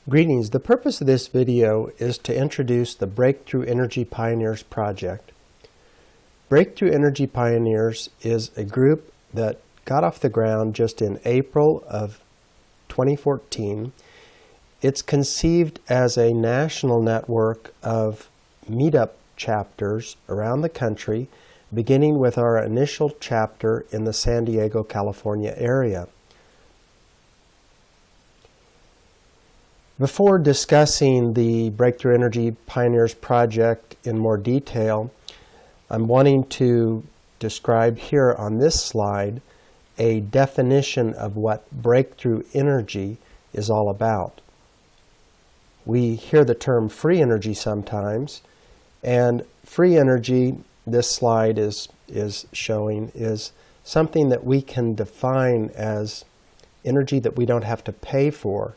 Greetings. The purpose of this video is to introduce the Breakthrough Energy Pioneers project. Breakthrough Energy Pioneers is a group that got off the ground just in April of 2014. It's conceived as a national network of meetup chapters around the country, beginning with our initial chapter in the San Diego, California area. Before discussing the Breakthrough Energy Pioneers project in more detail, I'm wanting to describe here on this slide a definition of what breakthrough energy is all about. We hear the term free energy sometimes, and free energy, this slide is showing, is something that we can define as energy that we don't have to pay for,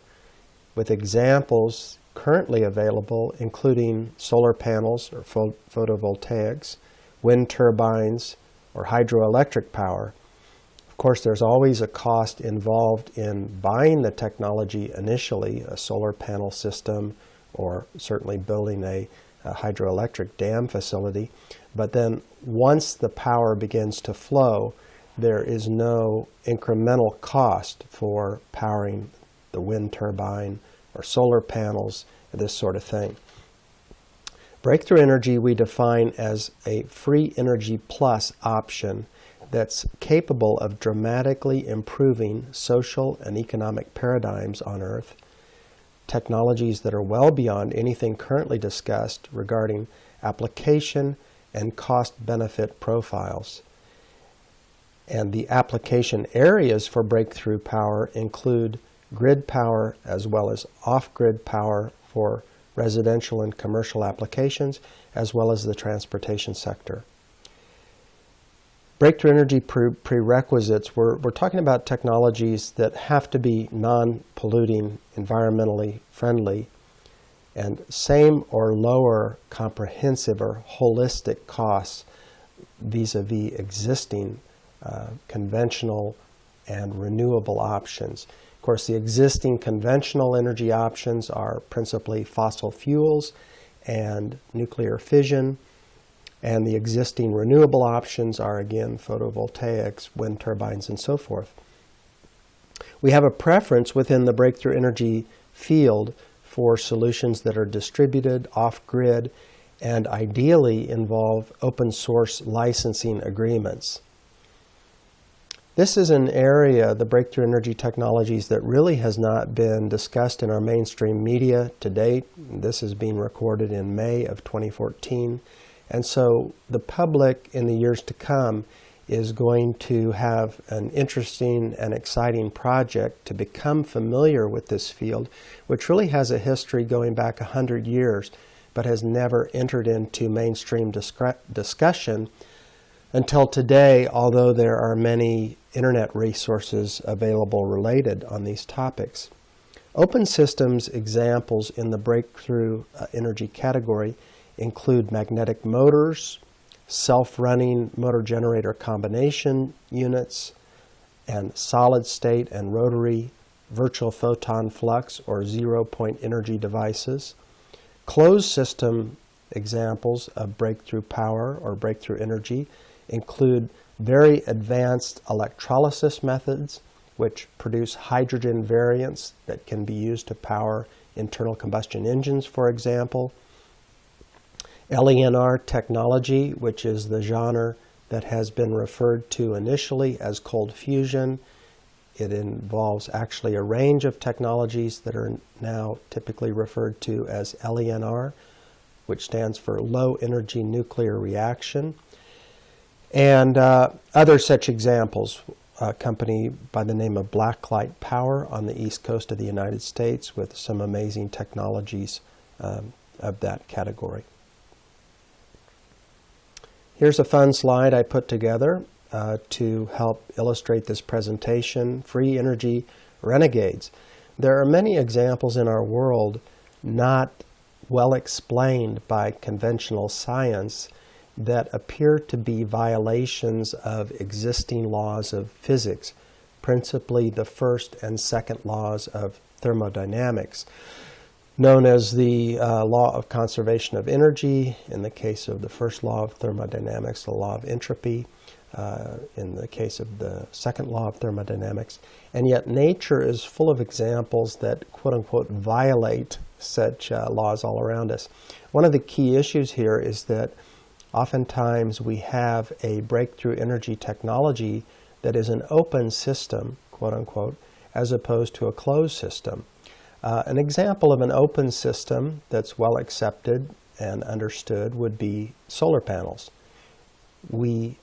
with examples currently available including solar panels or photovoltaics, wind turbines, or hydroelectric power. Of course, there's always a cost involved in buying the technology initially, a solar panel system, or certainly building a hydroelectric dam facility. But then once the power begins to flow, there is no incremental cost for powering the wind turbine or solar panels, this sort of thing. Breakthrough energy we define as a free energy plus option that's capable of dramatically improving social and economic paradigms on Earth, technologies that are well beyond anything currently discussed regarding application and cost-benefit profiles. And the application areas for breakthrough power include grid power as well as off-grid power for residential and commercial applications, as well as the transportation sector. Breakthrough energy prerequisites, we're talking about technologies that have to be non-polluting, environmentally friendly, and same or lower comprehensive or holistic costs vis-a-vis existing conventional and renewable options. Of course, the existing conventional energy options are principally fossil fuels and nuclear fission, and the existing renewable options are again photovoltaics, wind turbines, and so forth. We have a preference within the breakthrough energy field for solutions that are distributed, off-grid, and ideally involve open source licensing agreements. This is an area, the breakthrough energy technologies, that really has not been discussed in our mainstream media to date. This is being recorded in May of 2014. And so the public in the years to come is going to have an interesting and exciting project to become familiar with this field, which really has a history going back 100 years, but has never entered into mainstream discussion until today, although there are many internet resources available related on these topics. Open systems examples in the breakthrough energy category include magnetic motors, self-running motor generator combination units, and solid state and rotary virtual photon flux or zero-point energy devices. Closed system examples of breakthrough power or breakthrough energy include very advanced electrolysis methods, which produce hydrogen variants that can be used to power internal combustion engines, for example. LENR technology, which is the genre that has been referred to initially as cold fusion. It involves actually a range of technologies that are now typically referred to as LENR, which stands for low energy nuclear reaction. And other such examples, a company by the name of Blacklight Power on the east coast of the United States with some amazing technologies of that category. Here's a fun slide I put together to help illustrate this presentation, Free Energy Renegades. There are many examples in our world not well explained by conventional science that appear to be violations of existing laws of physics, principally the first and second laws of thermodynamics. known as the law of conservation of energy. In the case of the first law of thermodynamics, the law of entropy. In the case of the second law of thermodynamics. And yet nature is full of examples that, quote-unquote, violate such laws all around us. One of the key issues here is that oftentimes we have a breakthrough energy technology that is an open system, quote-unquote, as opposed to a closed system. An example of an open system that's well accepted and understood would be solar panels. We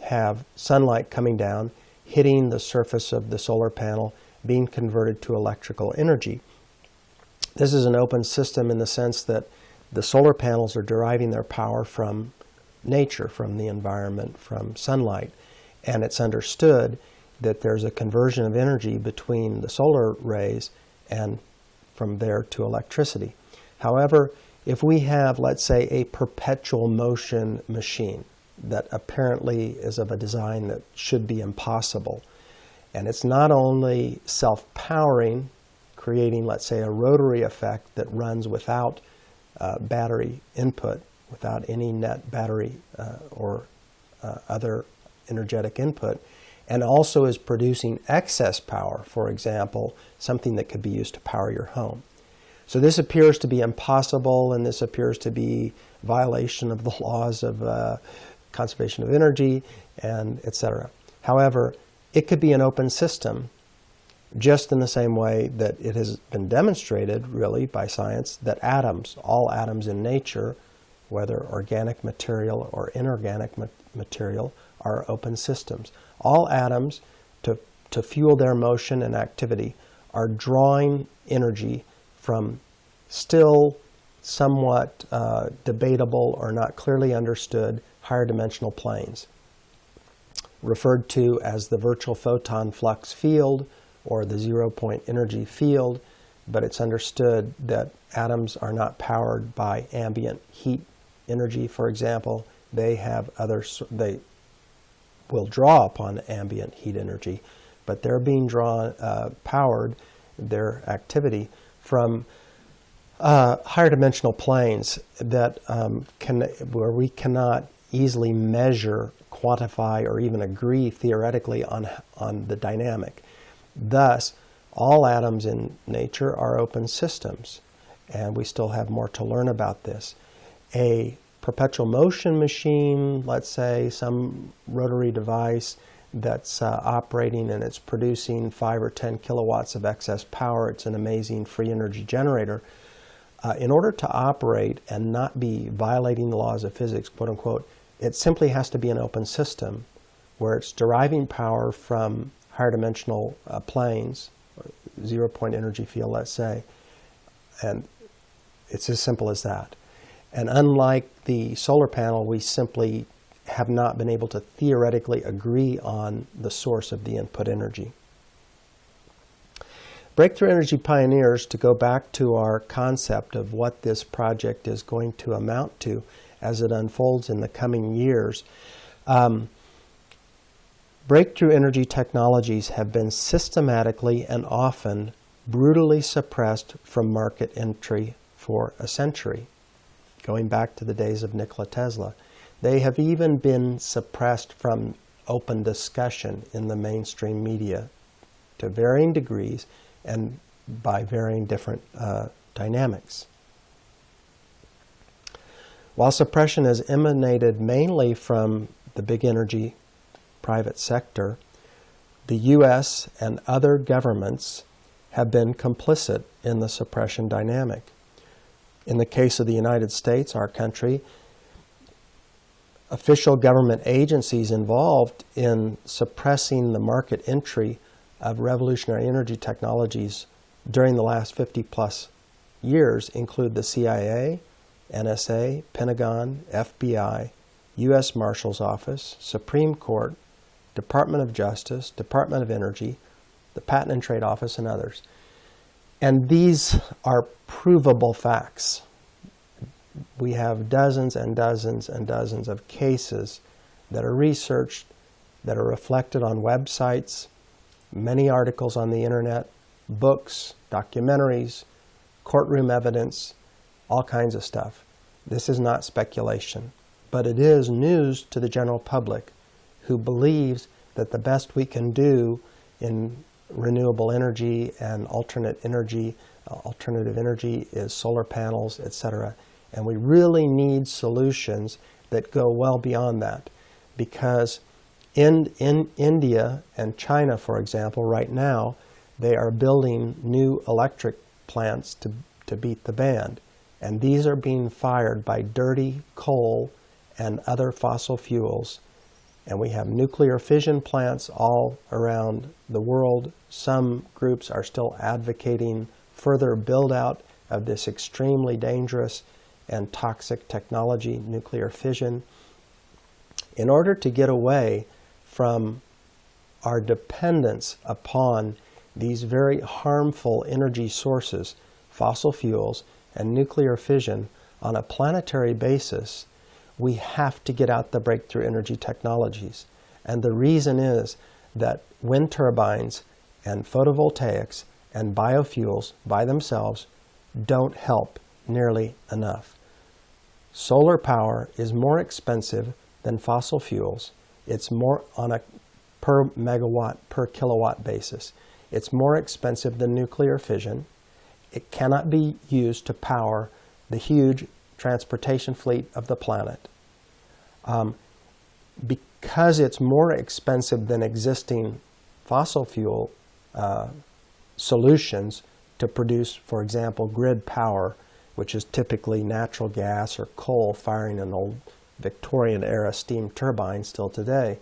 have sunlight coming down, hitting the surface of the solar panel, being converted to electrical energy. This is an open system in the sense that the solar panels are deriving their power from nature, from the environment, from sunlight. And it's understood that there's a conversion of energy between the solar rays and from there to electricity. However, if we have, let's say, a perpetual motion machine that apparently is of a design that should be impossible, and it's not only self-powering, creating, let's say, a rotary effect that runs without battery input, without any net battery or other energetic input, and also is producing excess power, for example, something that could be used to power your home. So this appears to be impossible, and this appears to be a violation of the laws of conservation of energy, and etc. However, it could be an open system, just in the same way that it has been demonstrated, really, by science, that atoms, all atoms in nature, whether organic material or inorganic material, are open systems. All atoms, to fuel their motion and activity, are drawing energy from still somewhat debatable or not clearly understood higher dimensional planes, referred to as the virtual photon flux field or the zero-point energy field, but it's understood that atoms are not powered by ambient heat energy, for example. They will draw upon ambient heat energy, but they're being powered, their activity, from higher dimensional planes that where we cannot easily measure, quantify, or even agree theoretically on the dynamic. Thus, all atoms in nature are open systems, and we still have more to learn about this. A perpetual motion machine, let's say, some rotary device that's operating and it's producing 5 or 10 kilowatts of excess power, it's an amazing free energy generator. In order to operate and not be violating the laws of physics, quote unquote, it simply has to be an open system where it's deriving power from higher dimensional planes, zero-point energy field, let's say, and it's as simple as that. And unlike the solar panel, we simply have not been able to theoretically agree on the source of the input energy. Breakthrough Energy Pioneers, to go back to our concept of what this project is going to amount to as it unfolds in the coming years, breakthrough energy technologies have been systematically and often brutally suppressed from market entry for a century, going back to the days of Nikola Tesla. They have even been suppressed from open discussion in the mainstream media to varying degrees and by varying different dynamics. While suppression has emanated mainly from the big energy private sector, the U.S. and other governments have been complicit in the suppression dynamic. In the case of the United States, our country, official government agencies involved in suppressing the market entry of revolutionary energy technologies during the last 50-plus years include the CIA, NSA, Pentagon, FBI, U.S. Marshal's Office, Supreme Court, Department of Justice, Department of Energy, the Patent and Trade Office, and others. And these are provable facts. We have dozens and dozens and dozens of cases that are researched, that are reflected on websites, many articles on the internet, books, documentaries, courtroom evidence, all kinds of stuff. This is not speculation, but it is news to the general public who believes that the best we can do in renewable energy and alternative energy is solar panels, etc. And we really need solutions that go well beyond that, because in India and China, for example, right now, they are building new electric plants to beat the band. And these are being fired by dirty coal and other fossil fuels. And we have nuclear fission plants all around the world. Some groups are still advocating further build-out of this extremely dangerous and toxic technology, nuclear fission, in order to get away from our dependence upon these very harmful energy sources, fossil fuels and nuclear fission, on a planetary basis. We have to get out the breakthrough energy technologies. And the reason is that wind turbines and photovoltaics and biofuels by themselves don't help nearly enough. Solar power is more expensive than fossil fuels. It's more on a per megawatt, per kilowatt basis. It's more expensive than nuclear fission. It cannot be used to power the huge transportation fleet of the planet. Because it's more expensive than existing fossil fuel solutions to produce, for example, grid power, which is typically natural gas or coal firing an old Victorian-era steam turbine still today.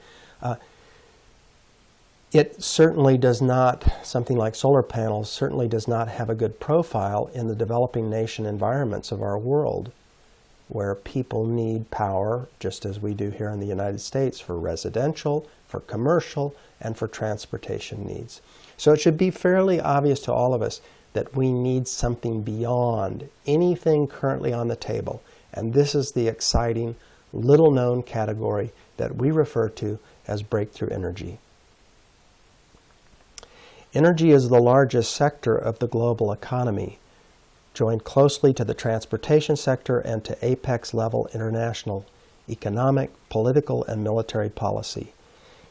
It certainly does not, something like solar panels, certainly does not have a good profile in the developing nation environments of our world, where people need power, just as we do here in the United States, for residential, for commercial, and for transportation needs. So it should be fairly obvious to all of us that we need something beyond anything currently on the table. And this is the exciting, little-known category that we refer to as breakthrough energy. Energy is the largest sector of the global economy, joined closely to the transportation sector and to apex-level international economic, political, and military policy.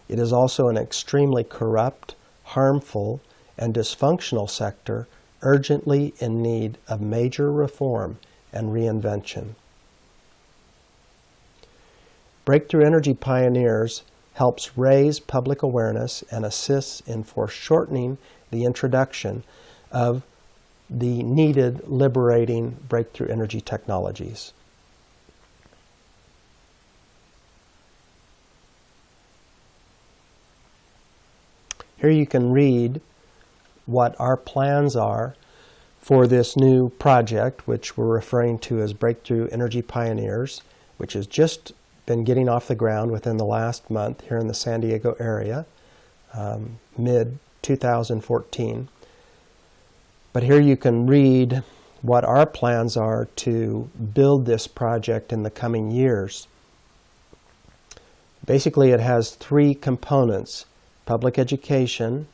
It is also an extremely corrupt, harmful, and dysfunctional sector urgently in need of major reform and reinvention. Breakthrough Energy Pioneers helps raise public awareness and assists in foreshortening the introduction of the needed liberating breakthrough energy technologies. Here you can read what our plans are for this new project, which we're referring to as Breakthrough Energy Pioneers, which has just been getting off the ground within the last month here in the San Diego area, mid-2014. But here you can read what our plans are to build this project in the coming years. Basically, it has three components: public education,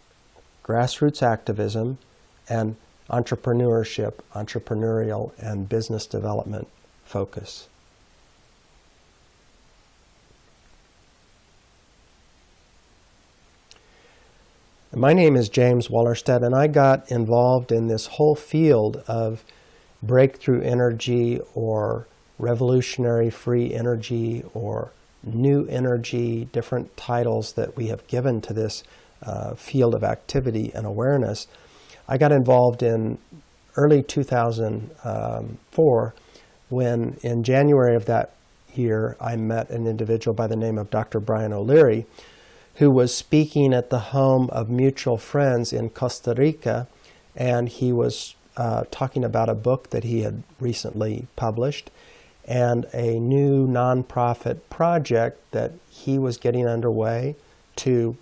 grassroots activism, and entrepreneurship, entrepreneurial and business development focus. My name is James Wallerstedt, and I got involved in this whole field of breakthrough energy or revolutionary free energy or new energy, different titles that we have given to this field of activity and awareness. I got involved in early 2004 when in January of that year I met an individual by the name of Dr. Brian O'Leary, who was speaking at the home of mutual friends in Costa Rica, and he was talking about a book that he had recently published and a new nonprofit project that he was getting underway to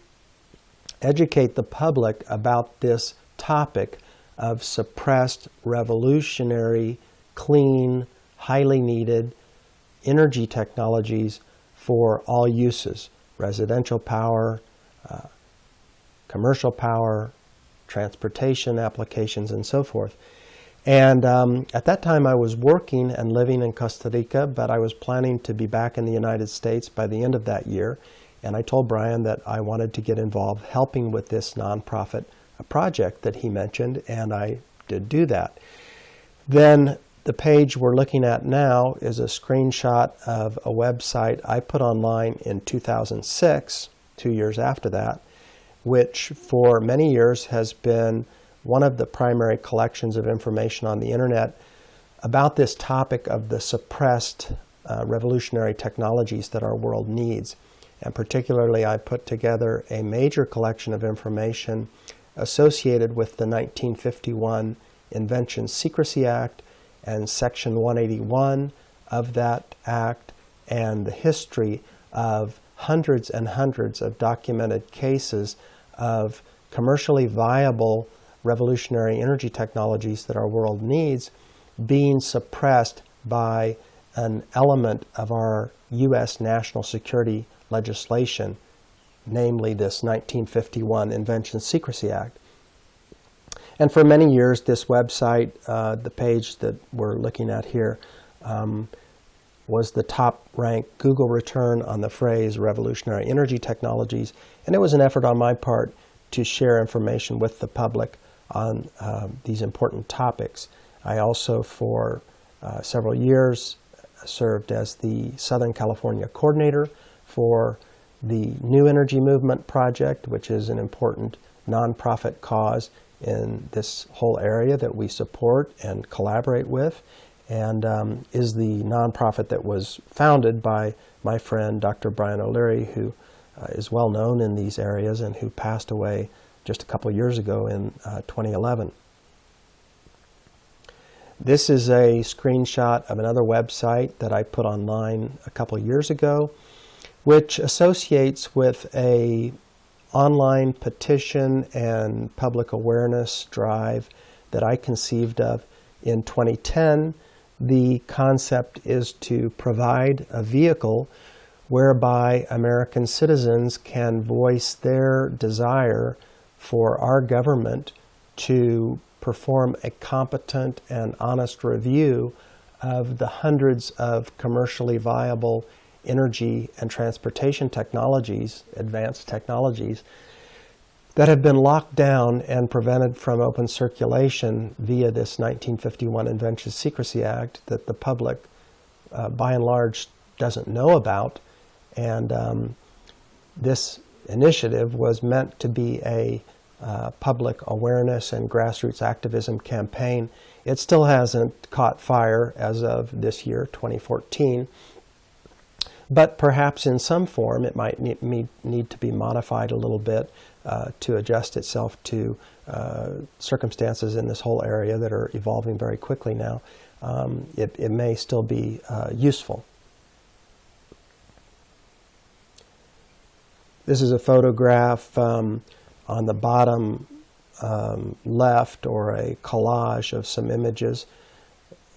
educate the public about this topic of suppressed, revolutionary, clean, highly needed energy technologies for all uses: residential power, commercial power, transportation applications, and so forth. And at that time I was working and living in Costa Rica, but I was planning to be back in the United States by the end of that year. And I told Brian that I wanted to get involved helping with this nonprofit project that he mentioned, and I did do that. Then the page we're looking at now is a screenshot of a website I put online in 2006, 2 years after that, which for many years has been one of the primary collections of information on the internet about this topic of the suppressed revolutionary technologies that our world needs. And particularly, I put together a major collection of information associated with the 1951 Invention Secrecy Act and Section 181 of that act, and the history of hundreds and hundreds of documented cases of commercially viable revolutionary energy technologies that our world needs being suppressed by an element of our U.S. national security legislation, namely this 1951 Invention Secrecy Act. And for many years, this website, the page that we're looking at here, was the top-ranked Google return on the phrase revolutionary energy technologies, and it was an effort on my part to share information with the public on these important topics. I also, for several years, served as the Southern California coordinator for the New Energy Movement Project, which is an important nonprofit cause in this whole area that we support and collaborate with, and is the nonprofit that was founded by my friend Dr. Brian O'Leary, who is well known in these areas and who passed away just a couple years ago in 2011. This is a screenshot of another website that I put online a couple years ago, which associates with a online petition and public awareness drive that I conceived of in 2010. The concept is to provide a vehicle whereby American citizens can voice their desire for our government to perform a competent and honest review of the hundreds of commercially viable energy and transportation technologies, advanced technologies, that have been locked down and prevented from open circulation via this 1951 Invention Secrecy Act that the public, by and large, doesn't know about. And this initiative was meant to be a public awareness and grassroots activism campaign. It still hasn't caught fire as of this year, 2014. But perhaps in some form it might need to be modified a little bit to adjust itself to circumstances in this whole area that are evolving very quickly now. It may still be useful. This is a photograph on the bottom left, or a collage of some images.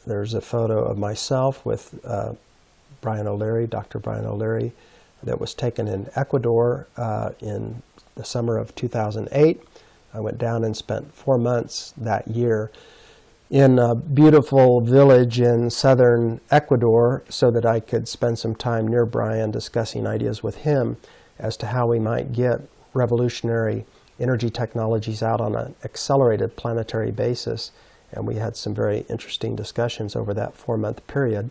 There's a photo of myself with Brian O'Leary, Dr. Brian O'Leary, that was taken in Ecuador in the summer of 2008. I went down and spent 4 months that year in a beautiful village in southern Ecuador so that I could spend some time near Brian discussing ideas with him as to how we might get revolutionary energy technologies out on an accelerated planetary basis. And we had some very interesting discussions over that 4-month period.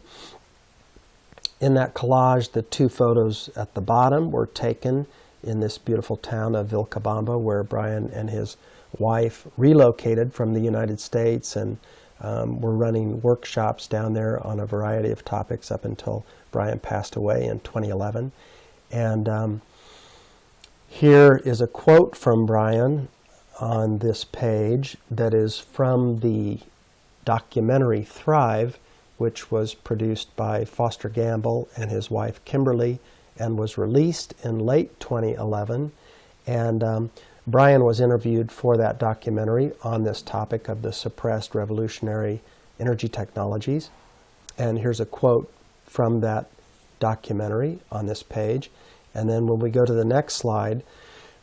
In that collage, the two photos at the bottom were taken in this beautiful town of Vilcabamba, where Brian and his wife relocated from the United States and were running workshops down there on a variety of topics up until Brian passed away in 2011. And here is a quote from Brian on this page that is from the documentary Thrive, which was produced by Foster Gamble and his wife Kimberly and was released in late 2011. And Brian was interviewed for that documentary on this topic of the suppressed revolutionary energy technologies. And here's a quote from that documentary on this page. And then when we go to the next slide,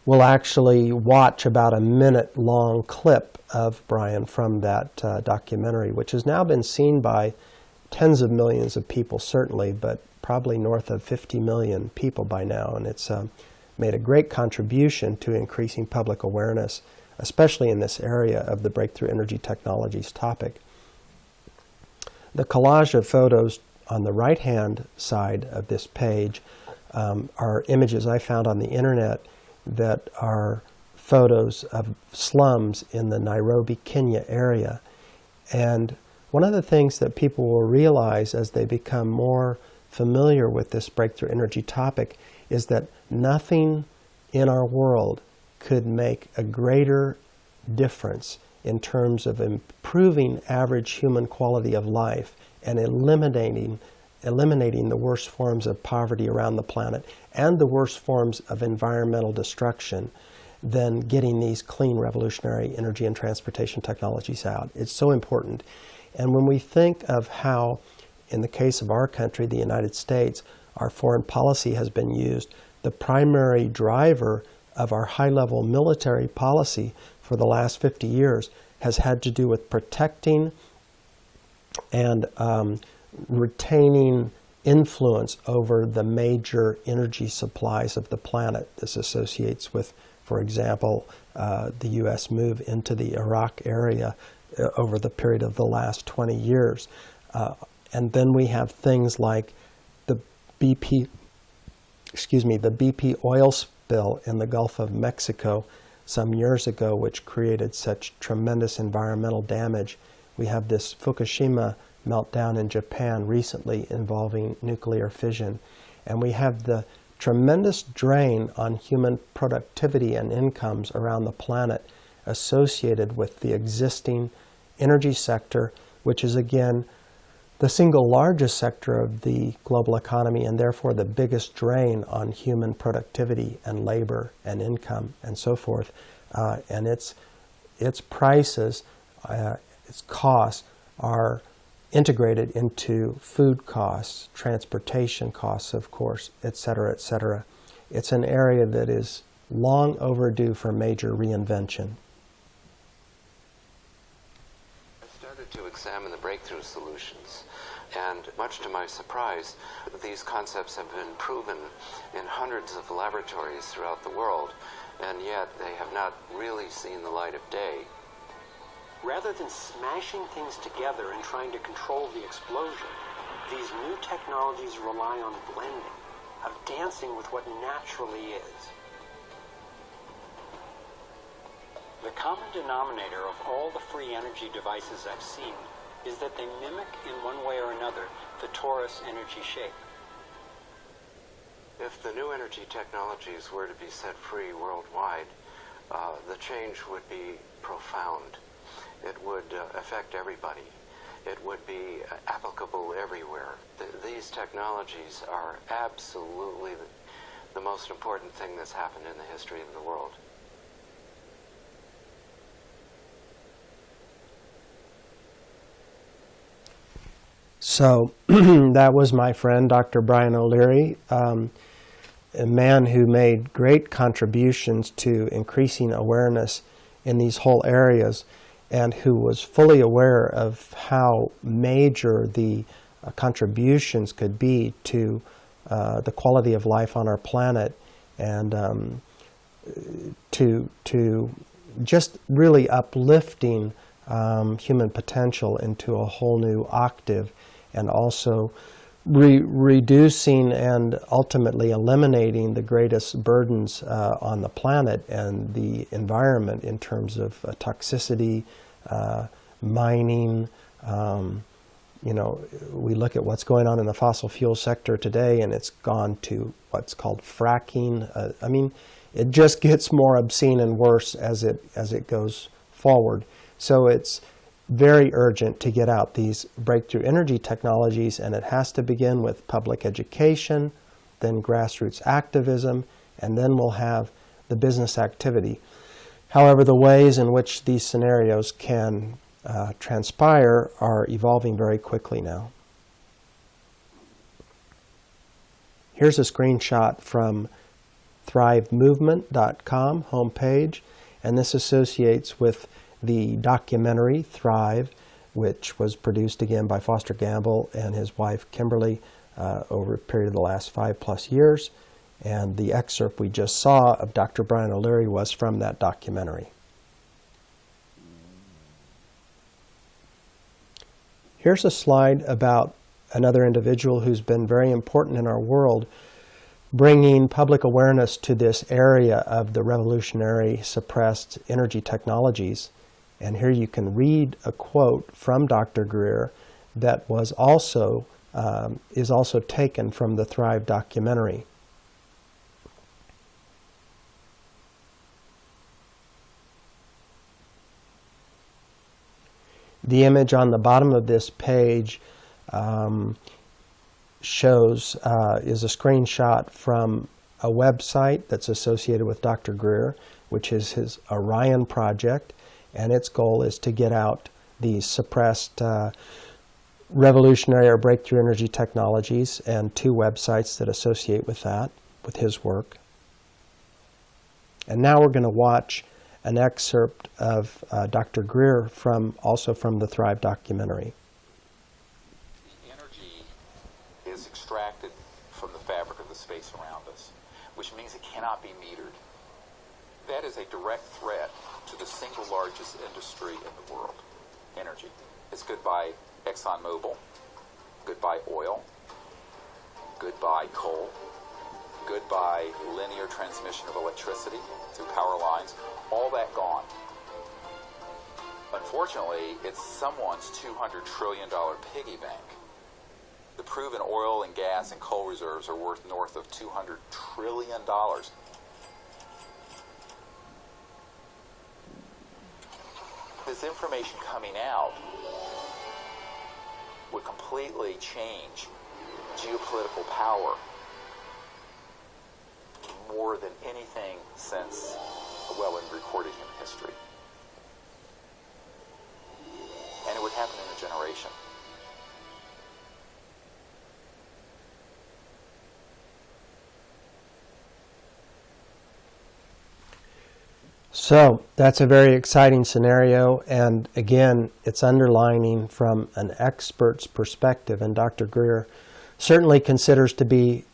we'll actually watch about a minute-long clip of Brian from that documentary, which has now been seen by tens of millions of people, certainly, but probably north of 50 million people by now. And it's made a great contribution to increasing public awareness, especially in this area of the breakthrough energy technologies topic. The collage of photos on the right-hand side of this page are images I found on the internet that are photos of slums in the Nairobi, Kenya area. And one of the things that people will realize as they become more familiar with this breakthrough energy topic is that nothing in our world could make a greater difference in terms of improving average human quality of life and eliminating the worst forms of poverty around the planet and the worst forms of environmental destruction than getting these clean revolutionary energy and transportation technologies out. It's so important. And when we think of how, in the case of our country, the United States, our foreign policy has been used, the primary driver of our high-level military policy for the last 50 years has had to do with protecting and retaining influence over the major energy supplies of the planet. This associates with, for example, the U.S. move into the Iraq area over the period of the last 20 years. And then we have things like the BP oil spill in the Gulf of Mexico some years ago, which created such tremendous environmental damage. We have this Fukushima meltdown in Japan recently involving nuclear fission. And we have the tremendous drain on human productivity and incomes around the planet associated with the existing energy sector, which is, again, the single largest sector of the global economy and therefore the biggest drain on human productivity and labor and income and so forth. And its prices, its costs are integrated into food costs, transportation costs, of course, et cetera, et cetera. It's an area that is long overdue for major reinvention. I started to examine the breakthrough solutions, and much to my surprise, these concepts have been proven in hundreds of laboratories throughout the world, and yet they have not really seen the light of day. Rather than smashing things together and trying to control the explosion, these new technologies rely on blending, of dancing with what naturally is. The common denominator of all the free energy devices I've seen is that they mimic in one way or another the torus energy shape. If the new energy technologies were to be set free worldwide, the change would be profound. It would affect everybody. It would be applicable everywhere. These technologies are absolutely the most important thing that's happened in the history of the world. So that was my friend, Dr. Brian O'Leary, a man who made great contributions to increasing awareness in these whole areas, and who was fully aware of how major the contributions could be to the quality of life on our planet, and to just really uplifting human potential into a whole new octave, and also reducing and ultimately eliminating the greatest burdens on the planet and the environment in terms of toxicity, mining. You know, we look at what's going on in the fossil fuel sector today, and it's gone to what's called fracking. I mean, it just gets more obscene and worse as it goes forward. So it's very urgent to get out these breakthrough energy technologies, and it has to begin with public education, then grassroots activism, and then we'll have the business activity. However, the ways in which these scenarios can transpire are evolving very quickly now. Here's a screenshot from thrivemovement.com homepage, and this associates with the documentary Thrive, which was produced again by Foster Gamble and his wife Kimberly over a period of the last 5+ years. And the excerpt we just saw of Dr. Brian O'Leary was from that documentary. Here's a slide about another individual who's been very important in our world, bringing public awareness to this area of the revolutionary suppressed energy technologies. And here you can read a quote from Dr. Greer that was also is also taken from the Thrive documentary. The image on the bottom of this page shows is a screenshot from a website that's associated with Dr. Greer, which is his Orion project, and its goal is to get out these suppressed revolutionary or breakthrough energy technologies, and 2 websites that associate with that, with his work. And now we're going to watch an excerpt of Dr. Greer also from the Thrive documentary. The energy is extracted from the fabric of the space around us, which means it cannot be metered. That is a direct threat to the single largest industry in the world, energy. It's goodbye ExxonMobil, goodbye oil, goodbye coal, goodbye linear transmission of electricity through power lines, all that gone. Unfortunately, it's someone's $200 trillion piggy bank. The proven oil and gas and coal reserves are worth north of $200 trillion. This information coming out would completely change geopolitical power more than anything since recorded human history. And it would happen in a generation. So that's a very exciting scenario, and again, it's underlining from an expert's perspective, and Dr. Greer certainly deserves to be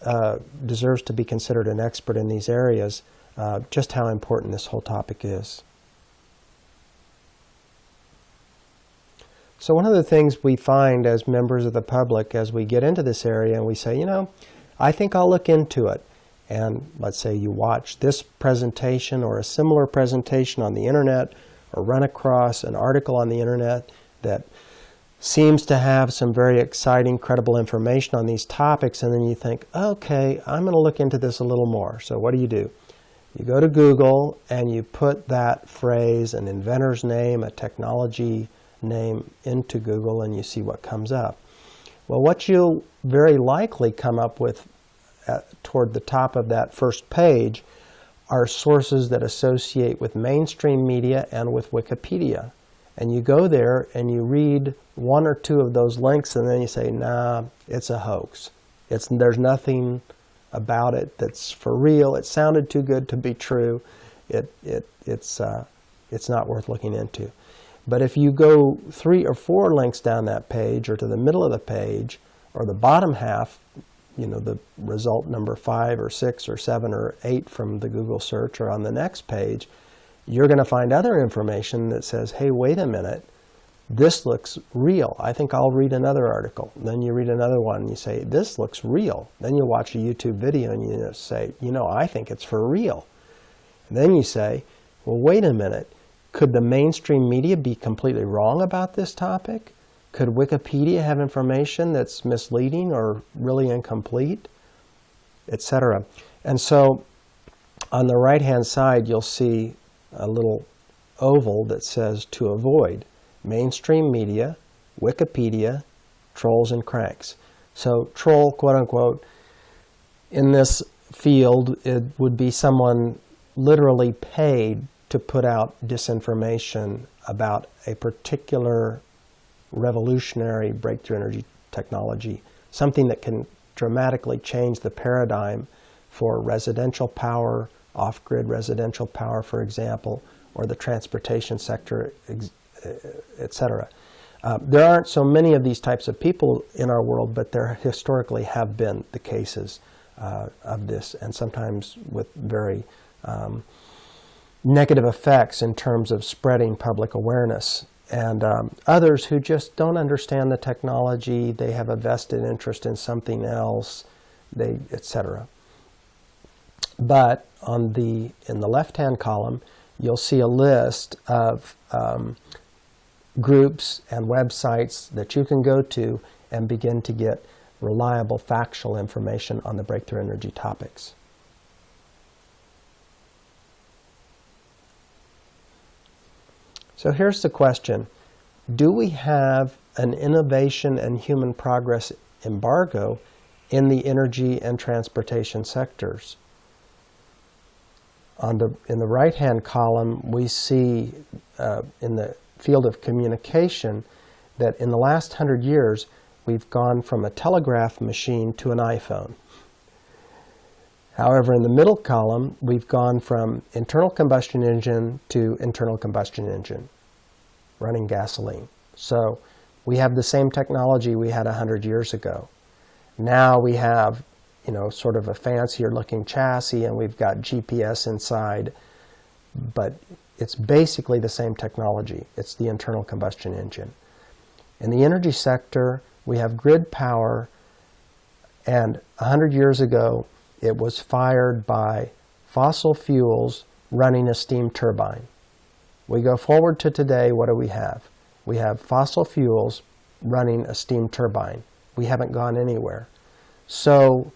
considered an expert in these areas, just how important this whole topic is. So one of the things we find as members of the public as we get into this area and we say, you know, I think I'll look into it. And let's say you watch this presentation or a similar presentation on the internet, or run across an article on the internet that seems to have some very exciting, credible information on these topics, and then you think, okay, I'm going to look into this a little more. So what do? You go to Google and you put that phrase, an inventor's name, a technology name, into Google, and you see what comes up. Well, what you'll very likely come up with toward the top of that first page are sources that associate with mainstream media and with Wikipedia. And you go there and you read one or two of those links, and then you say, nah, it's a hoax. There's nothing about it that's for real. It sounded too good to be true. It's not worth looking into. But if you go 3 or 4 links down that page, or to the middle of the page, or the bottom half, you know, the result number 5 or 6 or 7 or 8 from the Google search, or on the next page, you're going to find other information that says, hey, wait a minute, this looks real. I think I'll read another article. And then you read another one and you say, this looks real. Then you watch a YouTube video and you say, you know, I think it's for real. And then you say, well, wait a minute, could the mainstream media be completely wrong about this topic? Could Wikipedia have information that's misleading or really incomplete, etc.? And so on the right-hand side, you'll see a little oval that says to avoid: mainstream media, Wikipedia, trolls and cranks. So troll, quote unquote, in this field, it would be someone literally paid to put out disinformation about a particular revolutionary breakthrough energy technology, something that can dramatically change the paradigm for residential power, off-grid residential power, for example, or the transportation sector, etc. There aren't so many of these types of people in our world, but there historically have been the cases of this, and sometimes with very negative effects in terms of spreading public awareness. And others who just don't understand the technology, they have a vested interest in something else, etc. But in the left-hand column, you'll see a list of groups and websites that you can go to and begin to get reliable, factual information on the breakthrough energy topics. So here's the question. Do we have an innovation and human progress embargo in the energy and transportation sectors? In the right-hand column, we see in the field of communication that in the last 100 years, we've gone from a telegraph machine to an iPhone. However, in the middle column, we've gone from internal combustion engine to internal combustion engine, running gasoline. So we have the same technology we had 100 years ago. Now we have, sort of a fancier looking chassis, and we've got GPS inside, but it's basically the same technology. It's the internal combustion engine. In the energy sector, we have grid power, and 100 years ago, it was fired by fossil fuels running a steam turbine. We go forward to today, what do we have? We have fossil fuels running a steam turbine. We haven't gone anywhere. So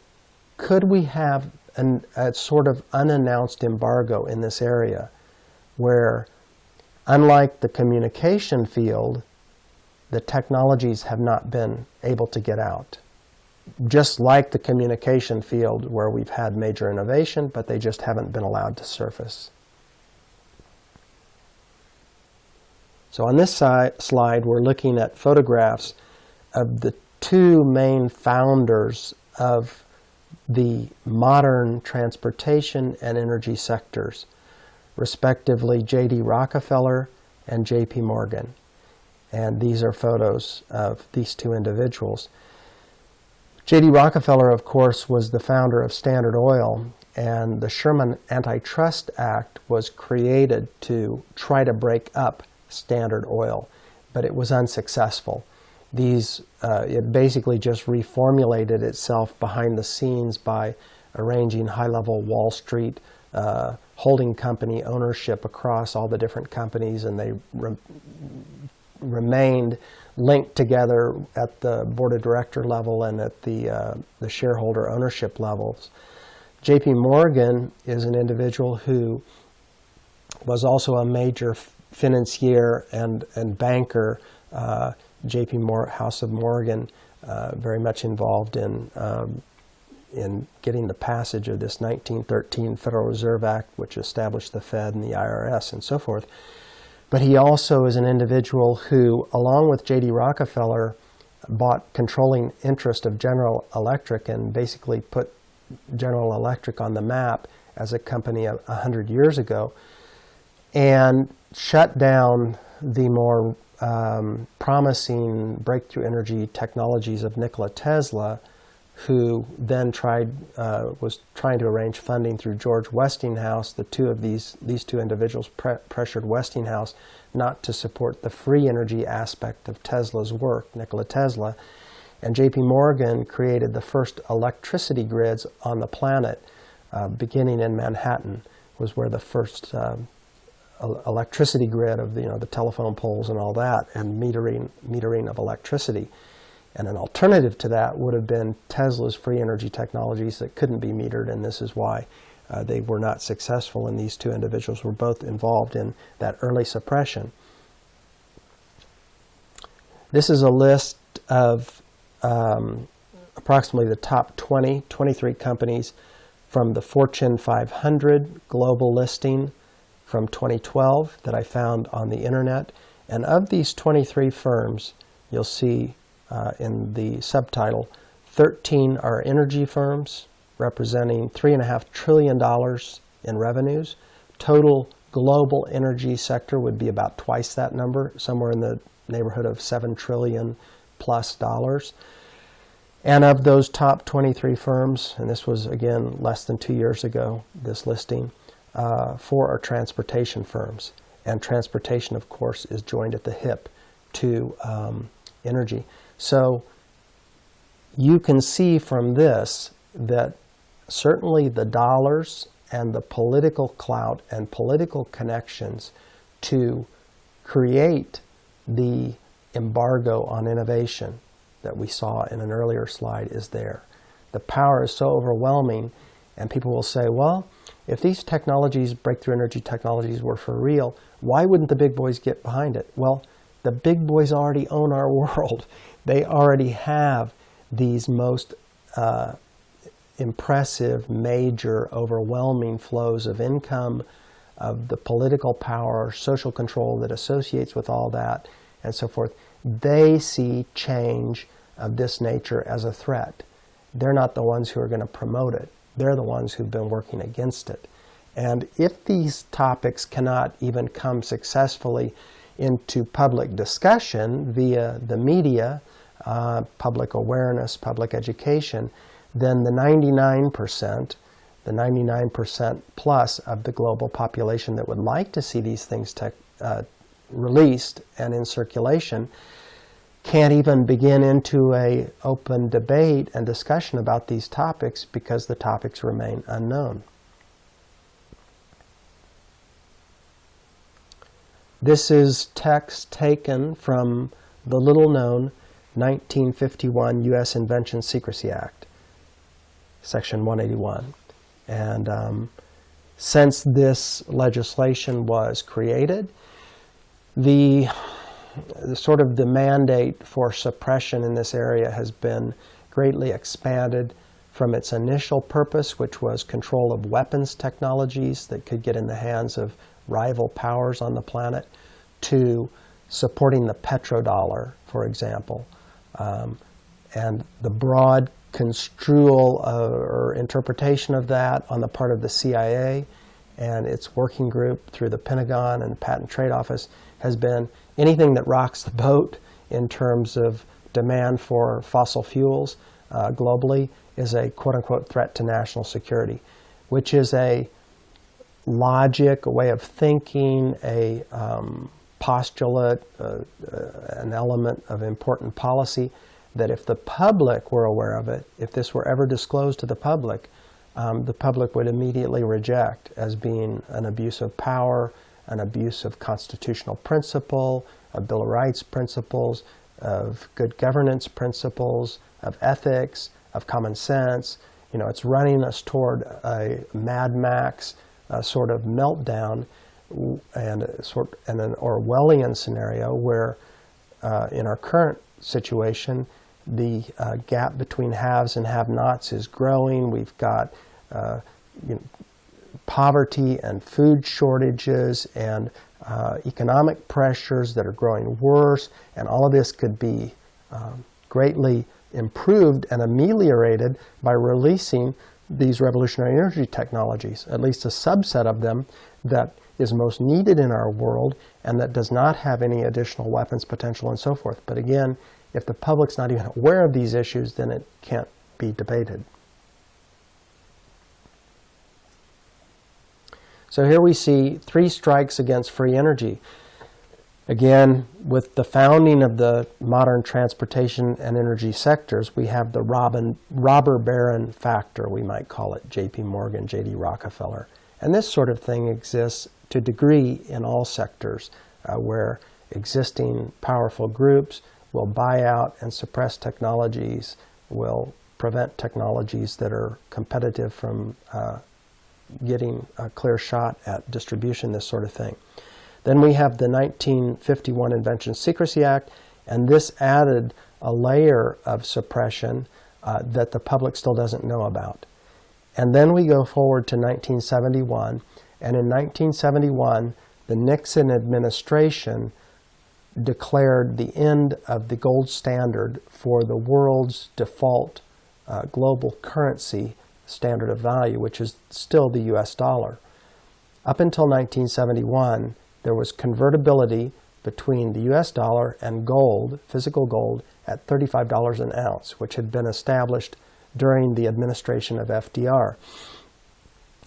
could we have a sort of unannounced embargo in this area where, unlike the communication field, the technologies have not been able to get out? Just like the communication field where we've had major innovation, but they just haven't been allowed to surface. So on this slide, we're looking at photographs of the two main founders of the modern transportation and energy sectors, respectively J.D. Rockefeller and J.P. Morgan. And these are photos of these two individuals. J.D. Rockefeller, of course, was the founder of Standard Oil, and the Sherman Antitrust Act was created to try to break up Standard Oil, but it was unsuccessful. It basically just reformulated itself behind the scenes by arranging high-level Wall Street holding company ownership across all the different companies, and they remained linked together at the board of director level and at the shareholder ownership levels. J.P. Morgan is an individual who was also a major financier and banker. J.P. House of Morgan, very much involved in getting the passage of this 1913 Federal Reserve Act, which established the Fed and the IRS and so forth. But he also is an individual who, along with J.D. Rockefeller, bought controlling interest of General Electric and basically put General Electric on the map as a company 100 years ago, and shut down the more promising breakthrough energy technologies of Nikola Tesla, who then was trying to arrange funding through George Westinghouse. The two of these two individuals pressured Westinghouse not to support the free energy aspect of Tesla's work, Nikola Tesla. And J.P. Morgan created the first electricity grids on the planet, beginning in Manhattan, was where the first electricity grid of the telephone poles and all that, and metering of electricity. And an alternative to that would have been Tesla's free energy technologies that couldn't be metered, and this is why they were not successful, and these two individuals were both involved in that early suppression. This is a list of approximately the top 23 companies from the Fortune 500 global listing from 2012 that I found on the internet. And of these 23 firms, you'll see in the subtitle, 13 are energy firms, representing $3.5 trillion in revenues. Total global energy sector would be about twice that number, somewhere in the neighborhood of $7 trillion plus dollars. And of those top 23 firms, and this was again less than 2 years ago, this listing, 4 are transportation firms. And transportation, of course, is joined at the hip to energy. So you can see from this that certainly the dollars and the political clout and political connections to create the embargo on innovation that we saw in an earlier slide is there. The power is so overwhelming, and people will say, well, if these technologies, breakthrough energy technologies, were for real, why wouldn't the big boys get behind it? Well, the big boys already own our world. They already have these most impressive, major, overwhelming flows of income, of the political power, social control that associates with all that, and so forth. They see change of this nature as a threat. They're not the ones who are going to promote it. They're the ones who've been working against it. And if these topics cannot even come successfully into public discussion via the media, public awareness, public education, then the 99% plus of the global population that would like to see these things released and in circulation can't even begin into an open debate and discussion about these topics because the topics remain unknown. This is text taken from the little-known 1951 U.S. Invention Secrecy Act, Section 181. And since this legislation was created, the mandate for suppression in this area has been greatly expanded from its initial purpose, which was control of weapons technologies that could get in the hands of rival powers on the planet, to supporting the petrodollar, for example. And the broad construal or interpretation of that on the part of the CIA and its working group through the Pentagon and Patent and Trade Office has been anything that rocks the boat in terms of demand for fossil fuels globally is a quote-unquote threat to national security, which is a logic, a way of thinking, a postulate, an element of important policy that if the public were aware of it, if this were ever disclosed to the public would immediately reject as being an abuse of power, an abuse of constitutional principle, of Bill of Rights principles, of good governance principles, of ethics, of common sense. You know, it's running us toward a Mad Max sort of meltdown and an Orwellian scenario where in our current situation the gap between haves and have-nots is growing. We've got poverty and food shortages and economic pressures that are growing worse, and all of this could be greatly improved and ameliorated by releasing these revolutionary energy technologies, at least a subset of them that is most needed in our world and that does not have any additional weapons potential and so forth. But again, if the public's not even aware of these issues, then it can't be debated. So here we see 3 strikes against free energy. Again, with the founding of the modern transportation and energy sectors, we have the robber baron factor, we might call it, J.P. Morgan, J.D. Rockefeller. And this sort of thing exists to a degree in all sectors where existing powerful groups will buy out and suppress technologies, will prevent technologies that are competitive from getting a clear shot at distribution, this sort of thing. Then we have the 1951 Invention Secrecy Act, and this added a layer of suppression that the public still doesn't know about. And then we go forward to 1971, and in 1971, the Nixon administration declared the end of the gold standard for the world's default global currency standard of value, which is still the US dollar. Up until 1971, there was convertibility between the US dollar and gold, physical gold, at $35 an ounce, which had been established during the administration of FDR.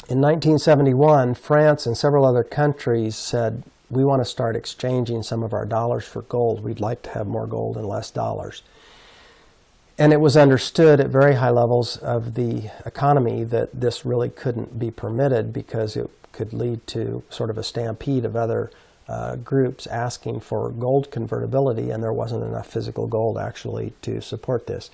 In 1971, France and several other countries said, we want to start exchanging some of our dollars for gold. We'd like to have more gold and less dollars. And it was understood at very high levels of the economy that this really couldn't be permitted because it could lead to sort of a stampede of other groups asking for gold convertibility, and there wasn't enough physical gold actually to support this.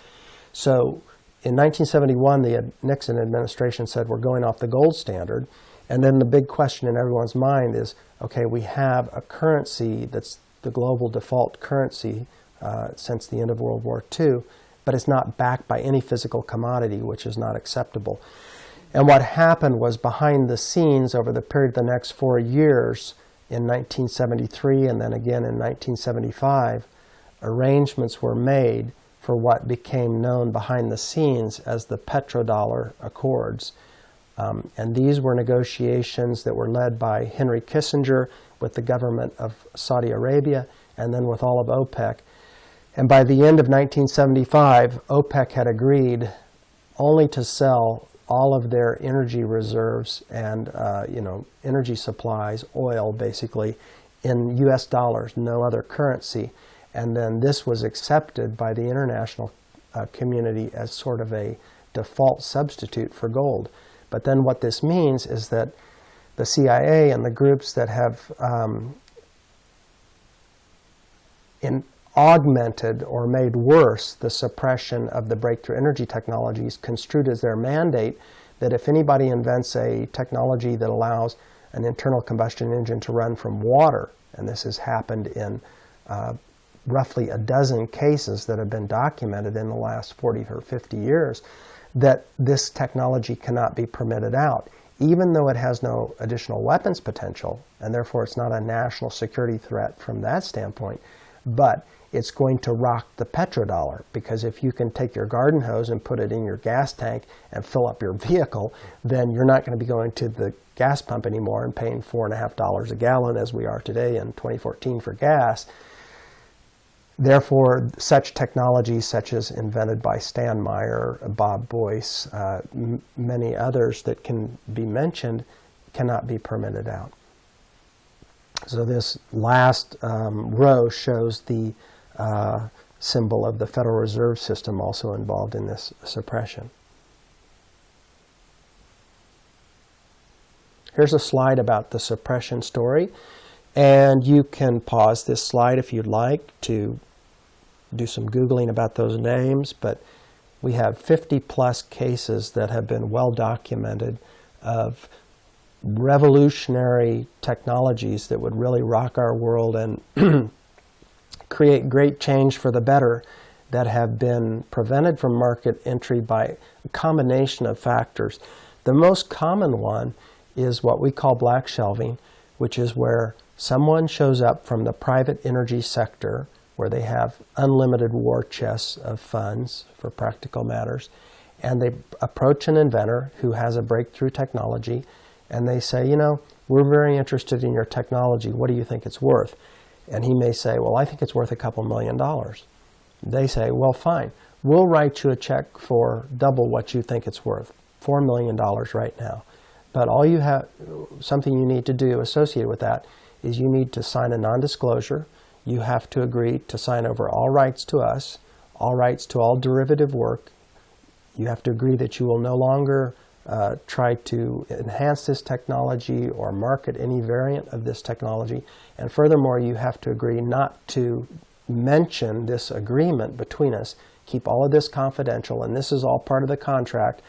So in 1971, the Nixon administration said, we're going off the gold standard. And then the big question in everyone's mind is, okay, we have a currency that's the global default currency since the end of World War II, but it's not backed by any physical commodity, which is not acceptable. And what happened was, behind the scenes over the period of the next 4 years, in 1973 and then again in 1975, arrangements were made for what became known behind the scenes as the petrodollar accords. And these were negotiations that were led by Henry Kissinger with the government of Saudi Arabia and then with all of OPEC. And by the end of 1975, OPEC had agreed only to sell all of their energy reserves and energy supplies, oil basically, in US dollars, no other currency. And then this was accepted by the international community as sort of a default substitute for gold. But then what this means is that the CIA and the groups that have augmented or made worse the suppression of the breakthrough energy technologies construed as their mandate that if anybody invents a technology that allows an internal combustion engine to run from water, and this has happened in roughly a dozen cases that have been documented in the last 40 or 50 years, that this technology cannot be permitted out, even though it has no additional weapons potential, and therefore it's not a national security threat from that standpoint, but it's going to rock the petrodollar, because if you can take your garden hose and put it in your gas tank and fill up your vehicle, then you're not going to be going to the gas pump anymore and paying $4.50 a gallon as we are today in 2014 for gas. Therefore, such technologies such as invented by Stan Meyer, Bob Boyce, many others that can be mentioned cannot be permitted out. So this last row shows the symbol of the Federal Reserve System also involved in this suppression. Here's a slide about the suppression story, and you can pause this slide if you'd like to do some Googling about those names, but we have 50-plus cases that have been well documented of revolutionary technologies that would really rock our world and create great change for the better that have been prevented from market entry by a combination of factors. The most common one is what we call black shelving, which is where someone shows up from the private energy sector where they have unlimited war chests of funds for practical matters, and they approach an inventor who has a breakthrough technology, and they say, you know, we're very interested in your technology. What do you think it's worth? And he may say, well, I think it's worth a couple $1 million. They say, well, fine. We'll write you a check for double what you think it's worth, $4 million right now. But all you have, something you need to do associated with that is you need to sign a non-disclosure. You have to agree to sign over all rights to us, all rights to all derivative work. You have to agree that you will no longer try to enhance this technology or market any variant of this technology. And furthermore, you have to agree not to mention this agreement between us. Keep all of this confidential, and this is all part of the contract.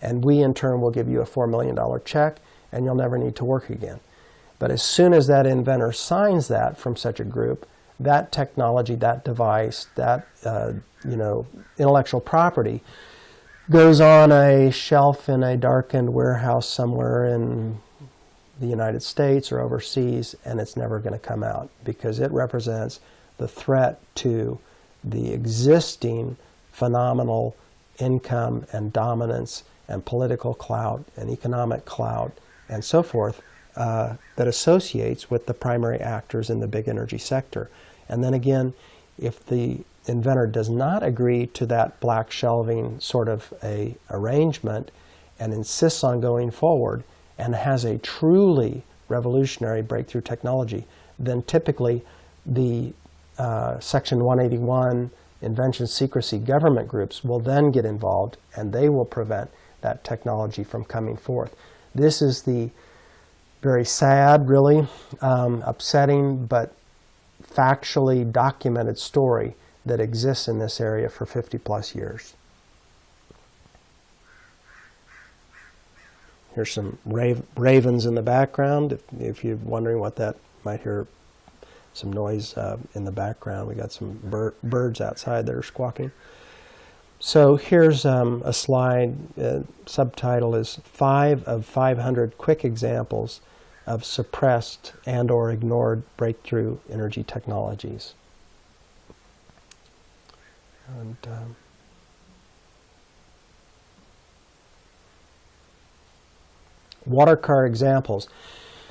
And we, in turn, will give you a $4 million check, and you'll never need to work again. But as soon as that inventor signs that from such a group, that technology, that device, that intellectual property goes on a shelf in a darkened warehouse somewhere in the United States or overseas, and it's never going to come out because it represents the threat to the existing phenomenal income and dominance and political clout and economic clout and so forth that associates with the primary actors in the big energy sector. And then again, if the inventor does not agree to that black shelving sort of a arrangement and insists on going forward and has a truly revolutionary breakthrough technology, then typically the Section 181 invention secrecy government groups will then get involved, and they will prevent that technology from coming forth. This is the very sad, really upsetting, but factually documented story that exists in this area for 50 plus years. Here's some ravens in the background. If you're wondering what that, might hear some noise in the background. We got some birds outside that are squawking. So here's a slide. Subtitle is 5 of 500 quick examples of suppressed and or ignored breakthrough energy technologies. And water car examples.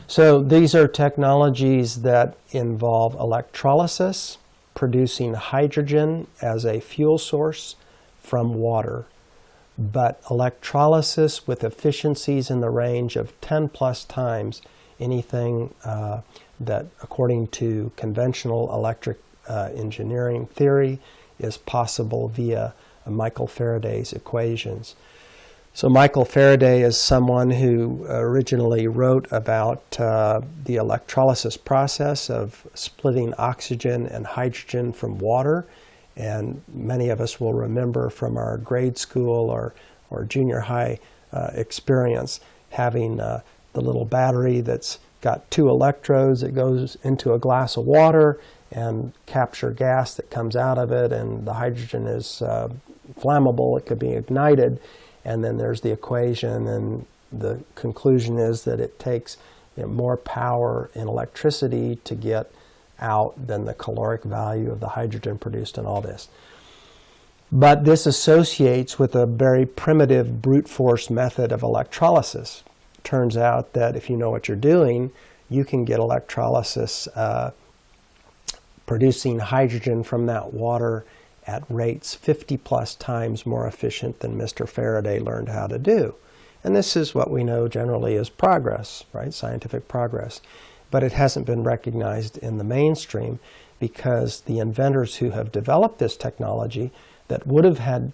So these are technologies that involve electrolysis, producing hydrogen as a fuel source from water, but electrolysis with efficiencies in the range of 10 plus times anything that, according to conventional electric engineering theory, is possible via Michael Faraday's equations. So Michael Faraday is someone who originally wrote about the electrolysis process of splitting oxygen and hydrogen from water. And many of us will remember from our grade school or junior high experience having the little battery that's got 2 electrodes that goes into a glass of water and capture gas that comes out of it, and the hydrogen is flammable, it could be ignited. And then there's the equation, and the conclusion is that it takes more power in electricity to get out than the caloric value of the hydrogen produced in all this. But this associates with a very primitive brute force method of electrolysis. Turns out that if you know what you're doing, you can get electrolysis producing hydrogen from that water at rates 50 plus times more efficient than Mr. Faraday learned how to do. And this is what we know generally as progress, right? Scientific progress. But it hasn't been recognized in the mainstream because the inventors who have developed this technology that would have had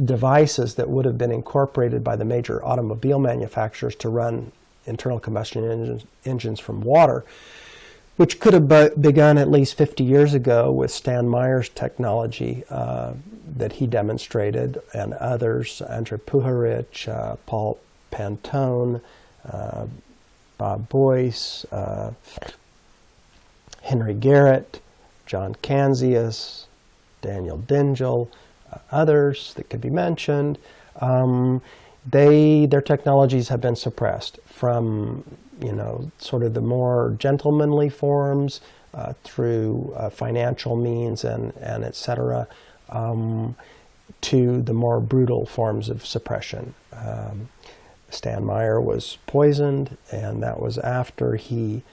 devices that would have been incorporated by the major automobile manufacturers to run internal combustion engines from water, which could have begun at least 50 years ago with Stan Meyer's technology that he demonstrated, and others, Andrej Puharich, Paul Pantone, Bob Boyce, Henry Garrett, John Kanzias, Daniel Dingell, others that could be mentioned. Their technologies have been suppressed from sort of the more gentlemanly forms through financial means and et cetera, to the more brutal forms of suppression. Stan Meyer was poisoned, and that was after he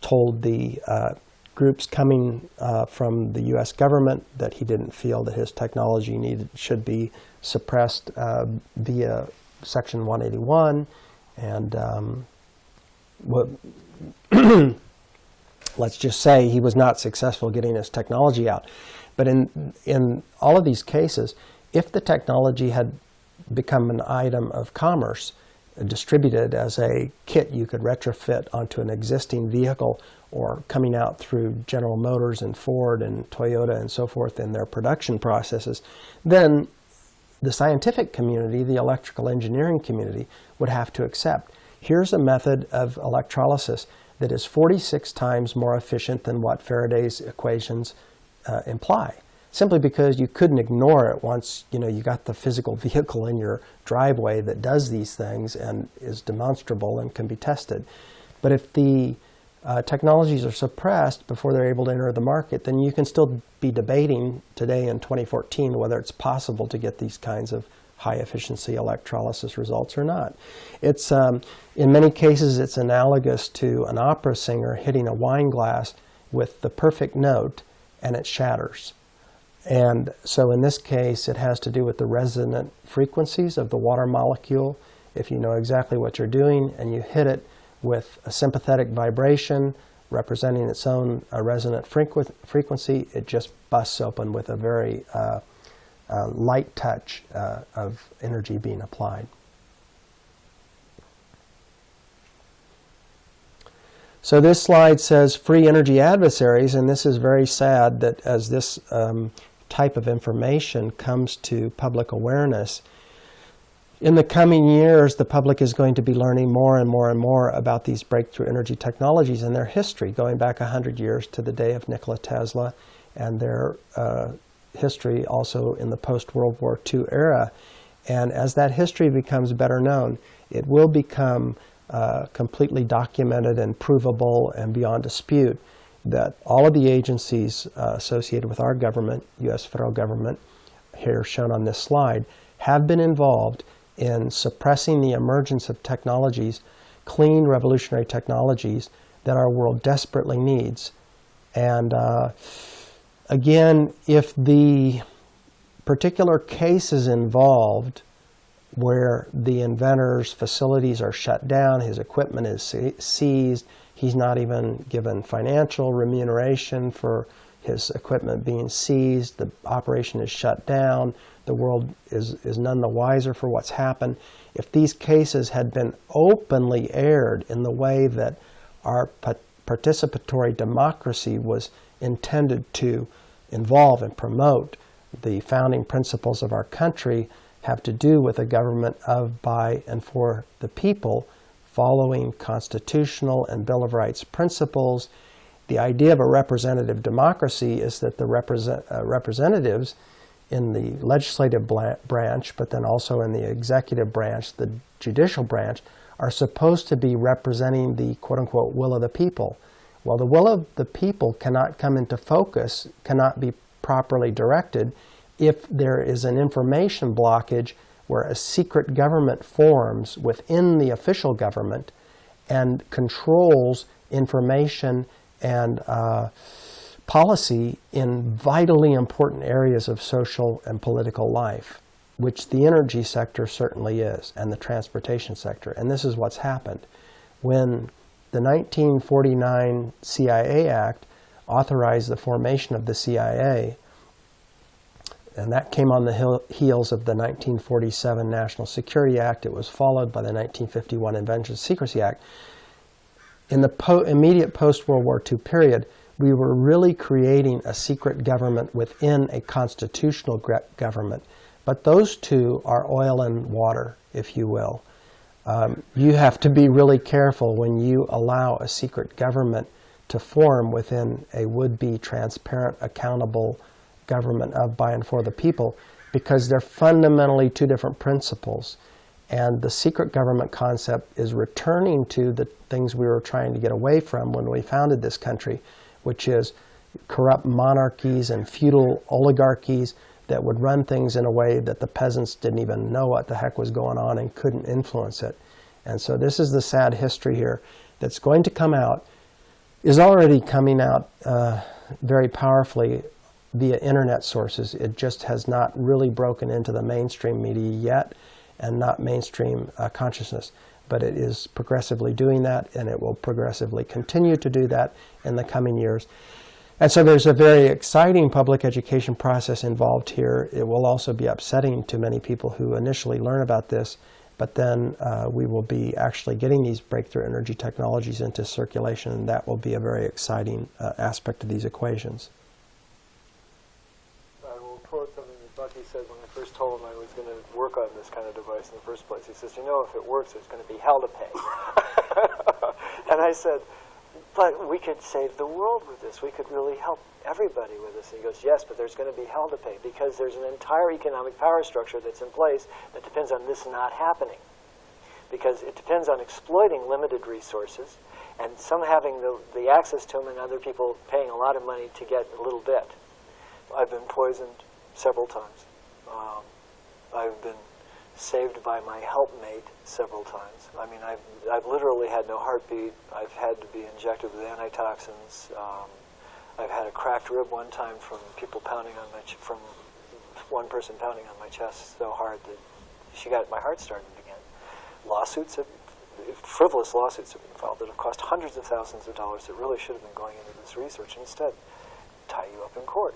told the groups coming from the U.S. government that he didn't feel that his technology should be suppressed via Section 181. And let's just say he was not successful getting his technology out. But in all of these cases, if the technology had become an item of commerce, distributed as a kit you could retrofit onto an existing vehicle, or coming out through General Motors and Ford and Toyota and so forth in their production processes, then the scientific community, the electrical engineering community, would have to accept, here's a method of electrolysis that is 46 times more efficient than what Faraday's equations imply. Simply because you couldn't ignore it once you got the physical vehicle in your driveway that does these things and is demonstrable and can be tested. But if the technologies are suppressed before they're able to enter the market, then you can still be debating today in 2014 whether it's possible to get these kinds of high-efficiency electrolysis results or not. It's, in many cases, it's analogous to an opera singer hitting a wine glass with the perfect note, and it shatters. And so in this case, it has to do with the resonant frequencies of the water molecule. If you know exactly what you're doing and you hit it with a sympathetic vibration representing its own resonant frequency, it just busts open with a very light touch of energy being applied. So this slide says free energy adversaries, and this is very sad that as this type of information comes to public awareness, in the coming years, the public is going to be learning more and more and more about these breakthrough energy technologies and their history, going back 100 years to the day of Nikola Tesla, and their history also in the post-World War II era. And as that history becomes better known, it will become completely documented and provable and beyond dispute that all of the agencies associated with our government, U.S. federal government, here shown on this slide, have been involved in suppressing the emergence of technologies, clean revolutionary technologies that our world desperately needs. And again, if the particular cases involved where the inventor's facilities are shut down, his equipment is seized, he's not even given financial remuneration for his equipment being seized, the operation is shut down, the world is none the wiser for what's happened. If these cases had been openly aired in the way that our participatory democracy was intended to involve and promote, the founding principles of our country have to do with a government of, by, and for the people, following constitutional and Bill of Rights principles. The idea of a representative democracy is that the representatives in the legislative branch, but then also in the executive branch, the judicial branch, are supposed to be representing the quote-unquote will of the people. Well, the will of the people cannot come into focus, cannot be properly directed if there is an information blockage where a secret government forms within the official government and controls information and policy in vitally important areas of social and political life, which the energy sector certainly is, and the transportation sector. And this is what's happened. When the 1949 CIA Act authorized the formation of the CIA, and that came on the heels of the 1947 National Security Act. It was followed by the 1951 Invention Secrecy Act. In the immediate post-World War II period, we were really creating a secret government within a constitutional government. But those two are oil and water, if you will. You have to be really careful when you allow a secret government to form within a would-be transparent, accountable government of, by, and for the people, because they're fundamentally two different principles. And the secret government concept is returning to the things we were trying to get away from when we founded this country, which is corrupt monarchies and feudal oligarchies that would run things in a way that the peasants didn't even know what the heck was going on and couldn't influence it. And so this is the sad history here that's going to come out, is already coming out very powerfully via internet sources. It just has not really broken into the mainstream media yet, and not mainstream consciousness. But it is progressively doing that, and it will progressively continue to do that in the coming years. And so there's a very exciting public education process involved here. It will also be upsetting to many people who initially learn about this, but then we will be actually getting these breakthrough energy technologies into circulation, and that will be a very exciting aspect of these equations. I will quote something that Bucky said when I first told him I was going to work on this kind of device in the first place. He says, you know, if it works, there's going to be hell to pay. And I said, but we could save the world with this. We could really help everybody with this. And he goes, yes, but there's going to be hell to pay because there's an entire economic power structure that's in place that depends on this not happening. Because it depends on exploiting limited resources and some having the access to them and other people paying a lot of money to get a little bit. I've been poisoned several times. I've been saved by my helpmate several times. I mean, I've literally had no heartbeat. I've had to be injected with antitoxins. I've had a cracked rib one time from people pounding on from one person pounding on my chest so hard that she got my heart started again. Frivolous lawsuits have been filed that have cost hundreds of thousands of dollars that really should have been going into this research, and instead tie you up in court.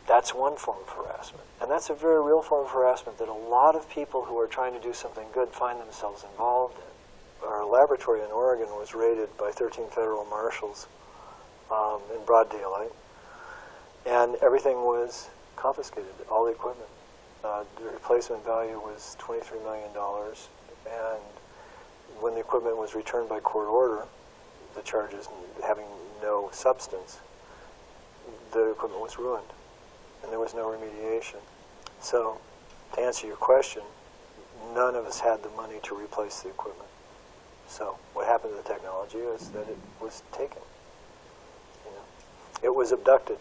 That's one form of harassment. And that's a very real form of harassment that a lot of people who are trying to do something good find themselves involved in. Our laboratory in Oregon was raided by 13 federal marshals in broad daylight, and everything was confiscated, all the equipment. The replacement value was $23 million, and when the equipment was returned by court order, the charges having no substance, the equipment was ruined, and there was no remediation. So, to answer your question, none of us had the money to replace the equipment. So, what happened to the technology is that it was taken. You know, it was abducted.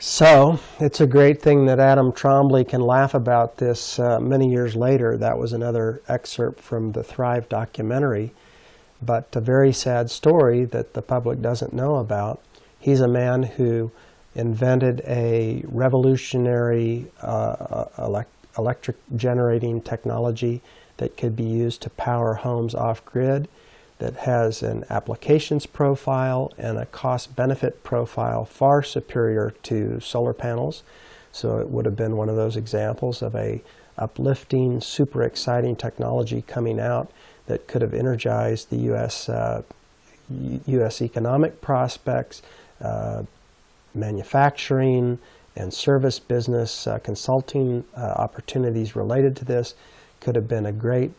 So, it's a great thing that Adam Trombley can laugh about this many years later. That was another excerpt from the Thrive documentary, but a very sad story that the public doesn't know about. He's a man who invented a revolutionary electric generating technology that could be used to power homes off-grid, that has an applications profile and a cost-benefit profile far superior to solar panels. So it would have been one of those examples of a uplifting, super exciting technology coming out that could have energized the U.S. economic prospects, manufacturing and service business, consulting opportunities related to this. Could have been a great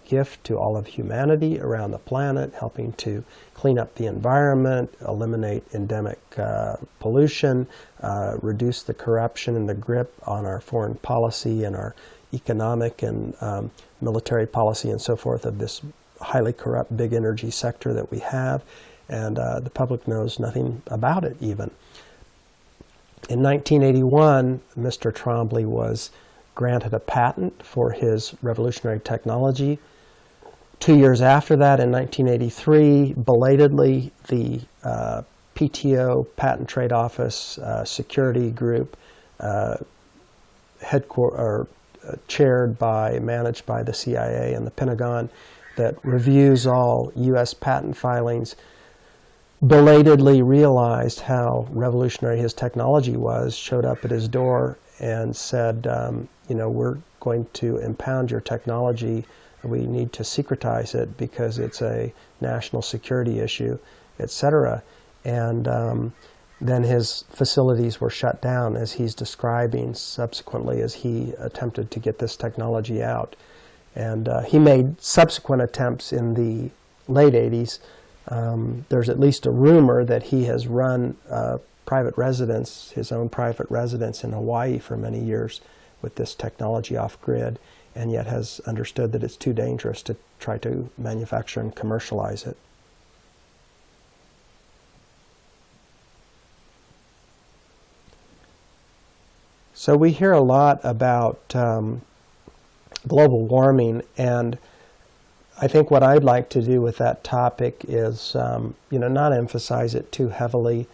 gift to all of humanity around the planet, helping to clean up the environment, eliminate endemic pollution, reduce the corruption and the grip on our foreign policy and our economic and military policy and so forth of this highly corrupt big energy sector that we have, and the public knows nothing about it even. In 1981, Mr. Trombley was granted a patent for his revolutionary technology. 2 years after that, in 1983, belatedly, the PTO, Patent Trade Office security group, managed by the CIA and the Pentagon, that reviews all U.S. patent filings, belatedly realized how revolutionary his technology was, showed up at his door and said, we're going to impound your technology. We need to secretize it because it's a national security issue, etc. And then his facilities were shut down, as he's describing subsequently, as he attempted to get this technology out. And he made subsequent attempts in the late 80s. There's at least a rumor that he has run private residence, his own private residence in Hawaii for many years with this technology off-grid, and yet has understood that it's too dangerous to try to manufacture and commercialize it. So we hear a lot about global warming, and I think what I'd like to do with that topic is, not emphasize it too heavily.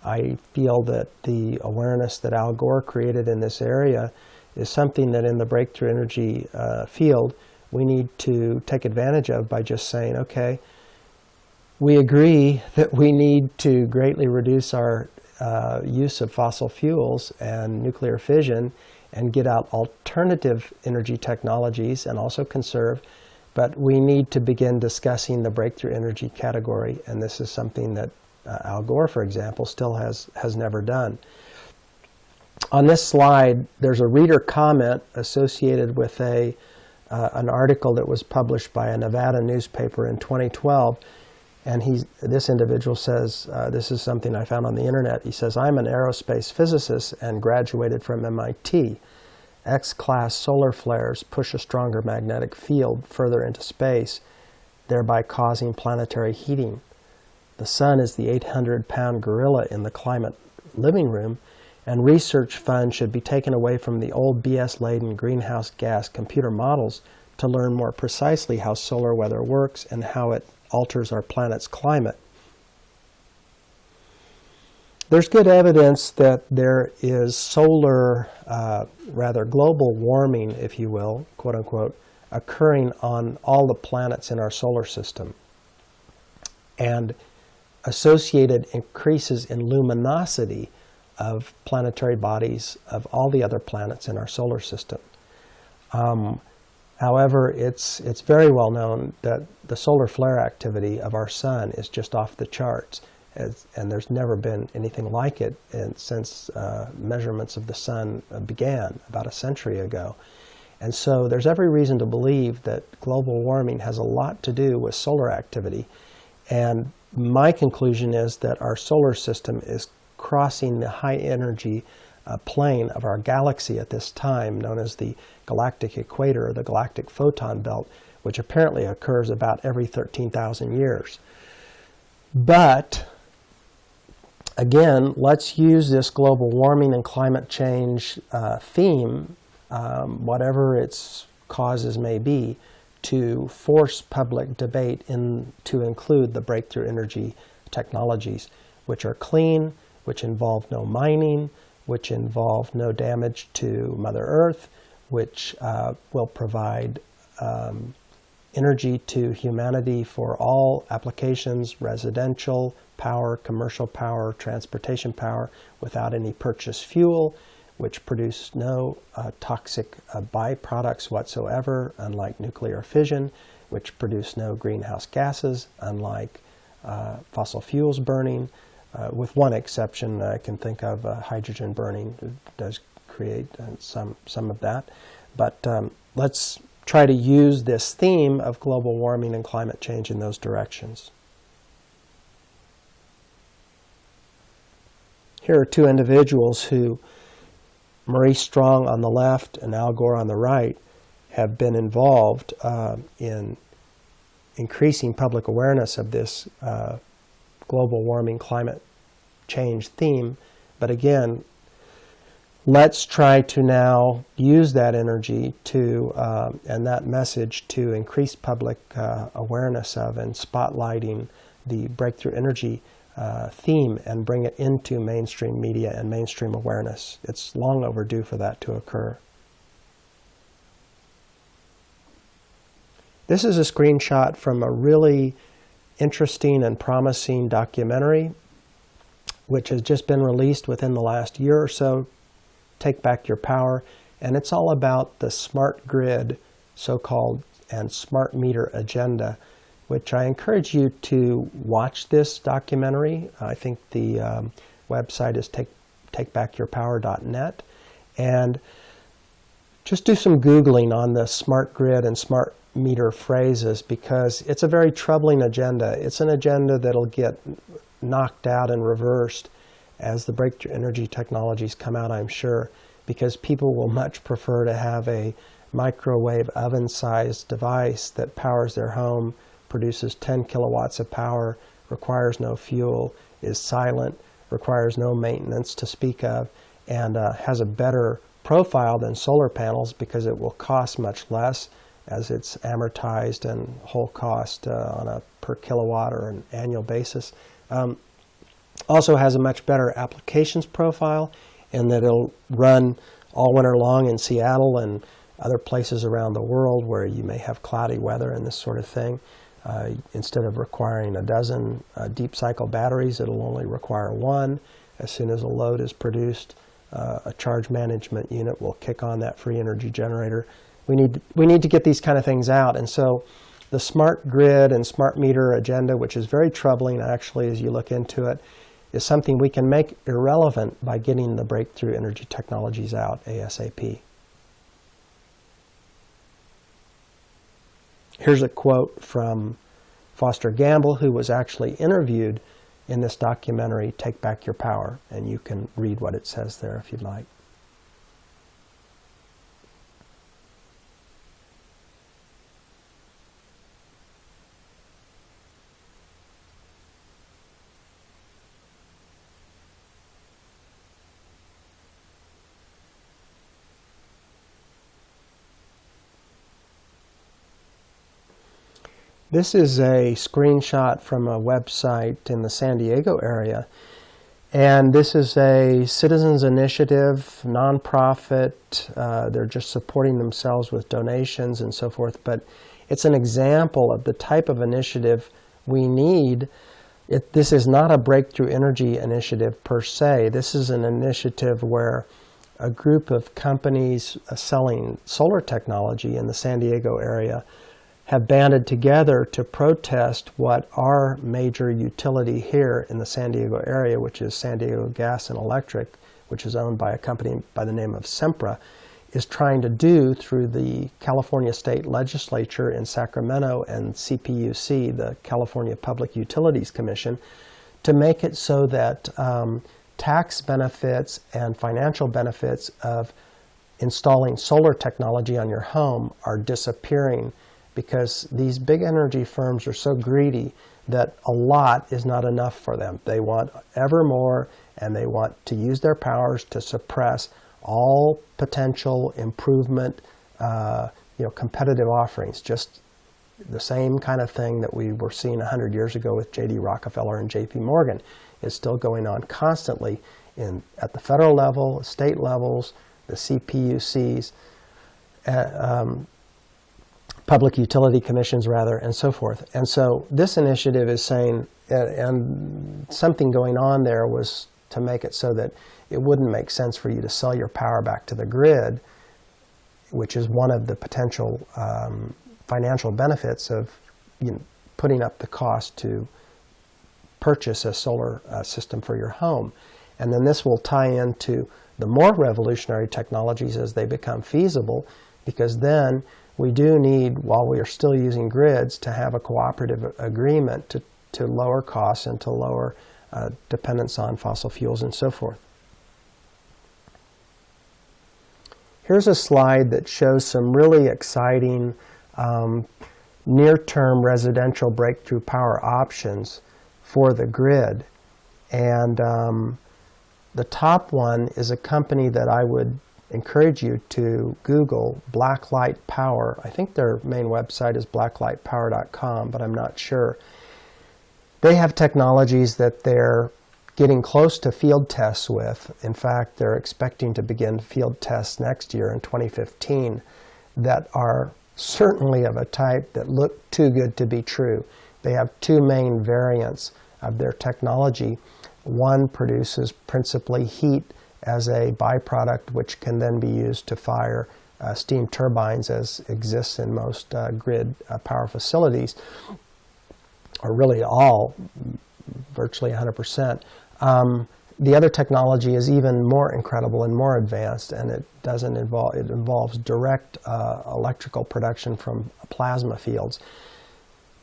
I feel that the awareness that Al Gore created in this area is something that in the breakthrough energy field we need to take advantage of by just saying, okay, we agree that we need to greatly reduce our use of fossil fuels and nuclear fission and get out alternative energy technologies and also conserve, but we need to begin discussing the breakthrough energy category, and this is something that Al Gore, for example, still has never done. On this slide, there's a reader comment associated with an article that was published by a Nevada newspaper in 2012, and this individual says, this is something I found on the internet. He says, I'm an aerospace physicist and graduated from MIT. X-class solar flares push a stronger magnetic field further into space thereby causing planetary heating. The sun is the 800-pound gorilla in the climate living room, and research funds should be taken away from the old BS-laden greenhouse gas computer models to learn more precisely how solar weather works and how it alters our planet's climate. There's good evidence that there is solar, rather global warming, if you will, quote unquote, occurring on all the planets in our solar system, and associated increases in luminosity of planetary bodies of all the other planets in our solar system. However, it's very well known that the solar flare activity of our sun is just off the charts, and there's never been anything like it since measurements of the sun began about a century ago. And so there's every reason to believe that global warming has a lot to do with solar activity. And my conclusion is that our solar system is crossing the high energy plane of our galaxy at this time, known as the galactic equator, or the galactic photon belt, which apparently occurs about every 13,000 years. But again, let's use this global warming and climate change theme, whatever its causes may be, to force public debate to include the breakthrough energy technologies, which are clean, which involve no mining, which involve no damage to Mother Earth, which will provide energy to humanity for all applications, residential power, commercial power, transportation power, without any purchased fuel, which produce no toxic byproducts whatsoever, unlike nuclear fission, which produce no greenhouse gases, unlike fossil fuels burning, with one exception I can think of. Hydrogen burning does create some of that. But let's try to use this theme of global warming and climate change in those directions. Here are two individuals who, Maurice Strong on the left and Al Gore on the right, have been involved in increasing public awareness of this global warming climate change theme. But again, let's try to now use that energy to and that message to increase public awareness of and spotlighting the breakthrough energy theme and bring it into mainstream media and mainstream awareness. It's long overdue for that to occur. This is a screenshot from a really interesting and promising documentary which has just been released within the last year or so, Take Back Your Power, and it's all about the smart grid, so-called, and smart meter agenda, which I encourage you to watch this documentary. I think the website is takebackyourpower.net, and just do some Googling on the smart grid and smart meter phrases, because it's a very troubling agenda. It's an agenda that'll get knocked out and reversed as the breakthrough energy technologies come out, I'm sure, because people will much prefer to have a microwave oven-sized device that powers their home, produces 10 kilowatts of power, requires no fuel, is silent, requires no maintenance to speak of, and has a better profile than solar panels because it will cost much less, as it's amortized and whole cost on a per kilowatt or an annual basis. Also has a much better applications profile in that it'll run all winter long in Seattle and other places around the world where you may have cloudy weather and this sort of thing. Instead of requiring a dozen deep cycle batteries, it'll only require one. As soon as a load is produced, a charge management unit will kick on that free energy generator. We need to get these kind of things out, and so the smart grid and smart meter agenda, which is very troubling actually as you look into it, is something we can make irrelevant by getting the breakthrough energy technologies out ASAP. Here's a quote from Foster Gamble, who was actually interviewed in this documentary, Take Back Your Power, and you can read what it says there if you'd like. This is a screenshot from a website in the San Diego area. And this is a citizens initiative, nonprofit. They're just supporting themselves with donations and so forth. But it's an example of the type of initiative we need. This is not a breakthrough energy initiative per se. This is an initiative where a group of companies selling solar technology in the San Diego area have banded together to protest what our major utility here in the San Diego area, which is San Diego Gas and Electric, which is owned by a company by the name of Sempra, is trying to do through the California State Legislature in Sacramento and CPUC, the California Public Utilities Commission, to make it so that tax benefits and financial benefits of installing solar technology on your home are disappearing, because these big energy firms are so greedy that a lot is not enough for them. They want ever more, and they want to use their powers to suppress all potential improvement, competitive offerings. Just the same kind of thing that we were seeing 100 years ago with J.D. Rockefeller and J.P. Morgan is still going on constantly at the federal level, state levels, the CPUCs, public utility commissions rather, and so forth. And so this initiative is saying, and something going on there was to make it so that it wouldn't make sense for you to sell your power back to the grid, which is one of the potential financial benefits of putting up the cost to purchase a solar system for your home. And then this will tie into the more revolutionary technologies as they become feasible, because then we do need, while we are still using grids, to have a cooperative agreement to lower costs and to lower dependence on fossil fuels and so forth. Here's a slide that shows some really exciting near-term residential breakthrough power options for the grid. And the top one is a company that I would encourage you to Google, Blacklight Power. I think their main website is blacklightpower.com, but I'm not sure. They have technologies that they're getting close to field tests with. In fact, they're expecting to begin field tests next year in 2015 that are certainly of a type that look too good to be true. They have two main variants of their technology. One produces principally heat as a byproduct, which can then be used to fire steam turbines, as exists in most grid power facilities, or really all, virtually 100%. The other technology is even more incredible and more advanced, and it involves direct electrical production from plasma fields.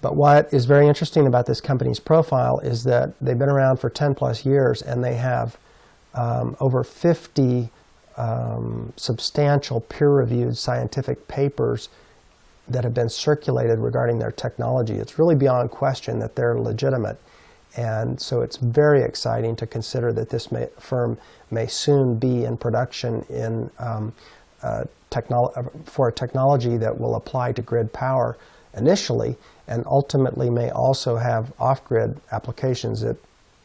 But what is very interesting about this company's profile is that they've been around for 10 plus years, and they have over 50 substantial peer-reviewed scientific papers that have been circulated regarding their technology. It's really beyond question that they're legitimate. And so it's very exciting to consider that this firm may soon be in production for a technology that will apply to grid power initially, and ultimately may also have off-grid applications. It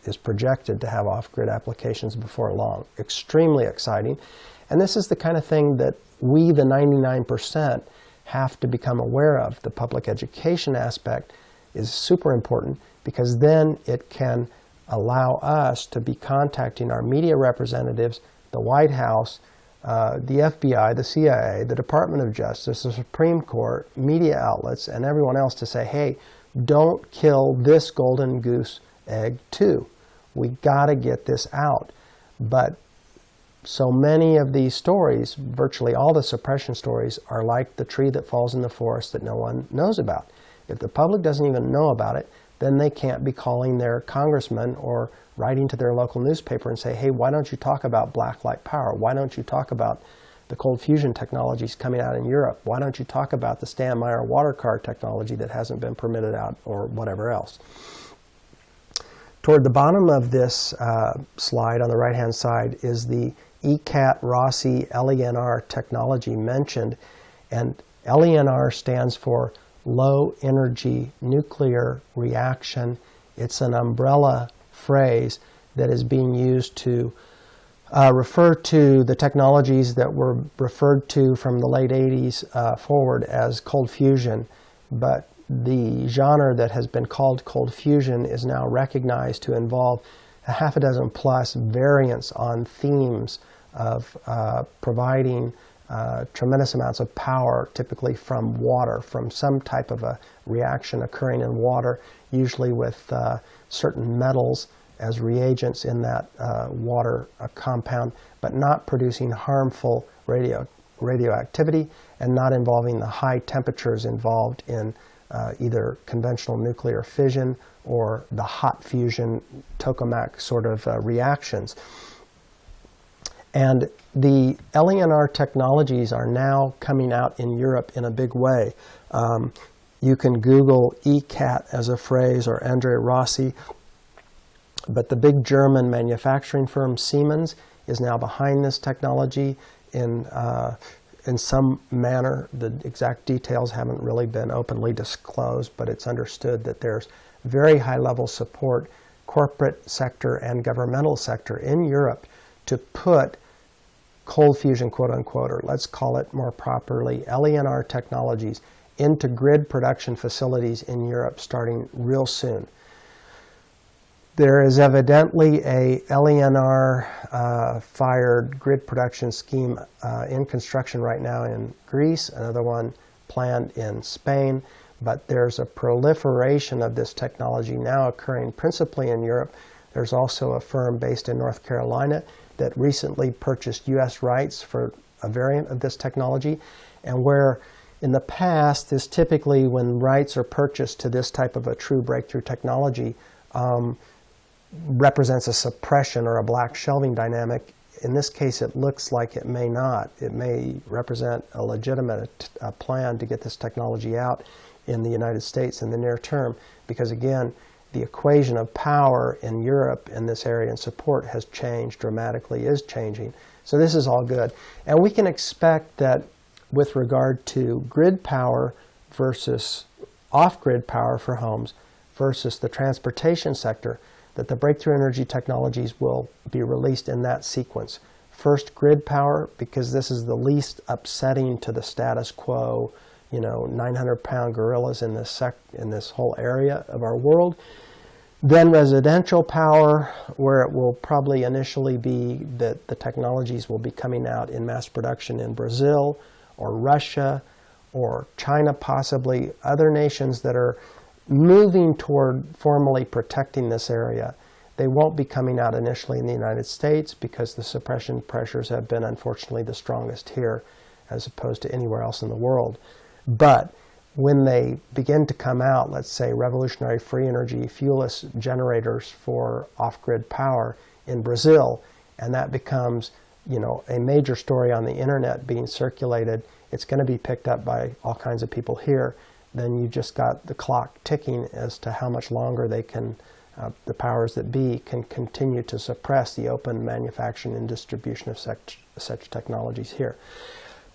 is projected to have off-grid applications before long. Extremely exciting. And this is the kind of thing that we, the 99%, have to become aware of. The public education aspect is super important, because then it can allow us to be contacting our media representatives, the White House, the FBI, the CIA, the Department of Justice, the Supreme Court, media outlets, and everyone else to say, hey, don't kill this golden goose egg too. We got to get this out. But so many of these stories, virtually all the suppression stories, are like the tree that falls in the forest that no one knows about. If the public doesn't even know about it, then they can't be calling their congressman or writing to their local newspaper and say, hey, why don't you talk about blacklight power? Why don't you talk about the cold fusion technologies coming out in Europe? Why don't you talk about the Stanmeyer water car technology that hasn't been permitted out, or whatever else? Toward the bottom of this slide on the right-hand side is the ECAT-ROSI LENR technology mentioned. And LENR stands for low energy nuclear reaction. It's an umbrella phrase that is being used to refer to the technologies that were referred to from the late 80s forward as cold fusion. But the genre that has been called cold fusion is now recognized to involve a half a dozen plus variants on themes of providing tremendous amounts of power, typically from water, from some type of a reaction occurring in water, usually with certain metals as reagents in that water compound, but not producing harmful radioactivity and not involving the high temperatures involved in either conventional nuclear fission or the hot fusion tokamak sort of reactions. And the LENR technologies are now coming out in Europe in a big way. You can Google ECAT as a phrase or Andrea Rossi, but the big German manufacturing firm Siemens is now behind this technology in some manner. The exact details haven't really been openly disclosed, but it's understood that there's very high-level support, corporate sector and governmental sector in Europe, to put cold fusion, quote-unquote, or let's call it more properly, LENR technologies into grid production facilities in Europe starting real soon. There is evidently a LENR-fired grid production scheme in construction right now in Greece, another one planned in Spain, but there's a proliferation of this technology now occurring principally in Europe. There's also a firm based in North Carolina that recently purchased U.S. rights for a variant of this technology, and where in the past, this typically, when rights are purchased to this type of a true breakthrough technology, represents a suppression or a black shelving dynamic. In this case, it looks like it may not. It may represent a legitimate plan to get this technology out in the United States in the near term, because again, the equation of power in Europe in this area and support has changed dramatically, is changing. So this is all good. And we can expect that with regard to grid power versus off-grid power for homes versus the transportation sector, that the breakthrough energy technologies will be released in that sequence. First, grid power, because this is the least upsetting to the status quo, 900-pound gorillas in this whole area of our world. Then residential power, where it will probably initially be that the technologies will be coming out in mass production in Brazil or Russia or China, possibly other nations that are moving toward formally protecting this area. They won't be coming out initially in the United States because the suppression pressures have been unfortunately the strongest here as opposed to anywhere else in the world. But when they begin to come out, let's say revolutionary free energy fuelless generators for off-grid power in Brazil, and that becomes a major story on the internet being circulated, it's going to be picked up by all kinds of people here. Then you just got the clock ticking as to how much longer they can, the powers that be, can continue to suppress the open manufacturing and distribution of such technologies here.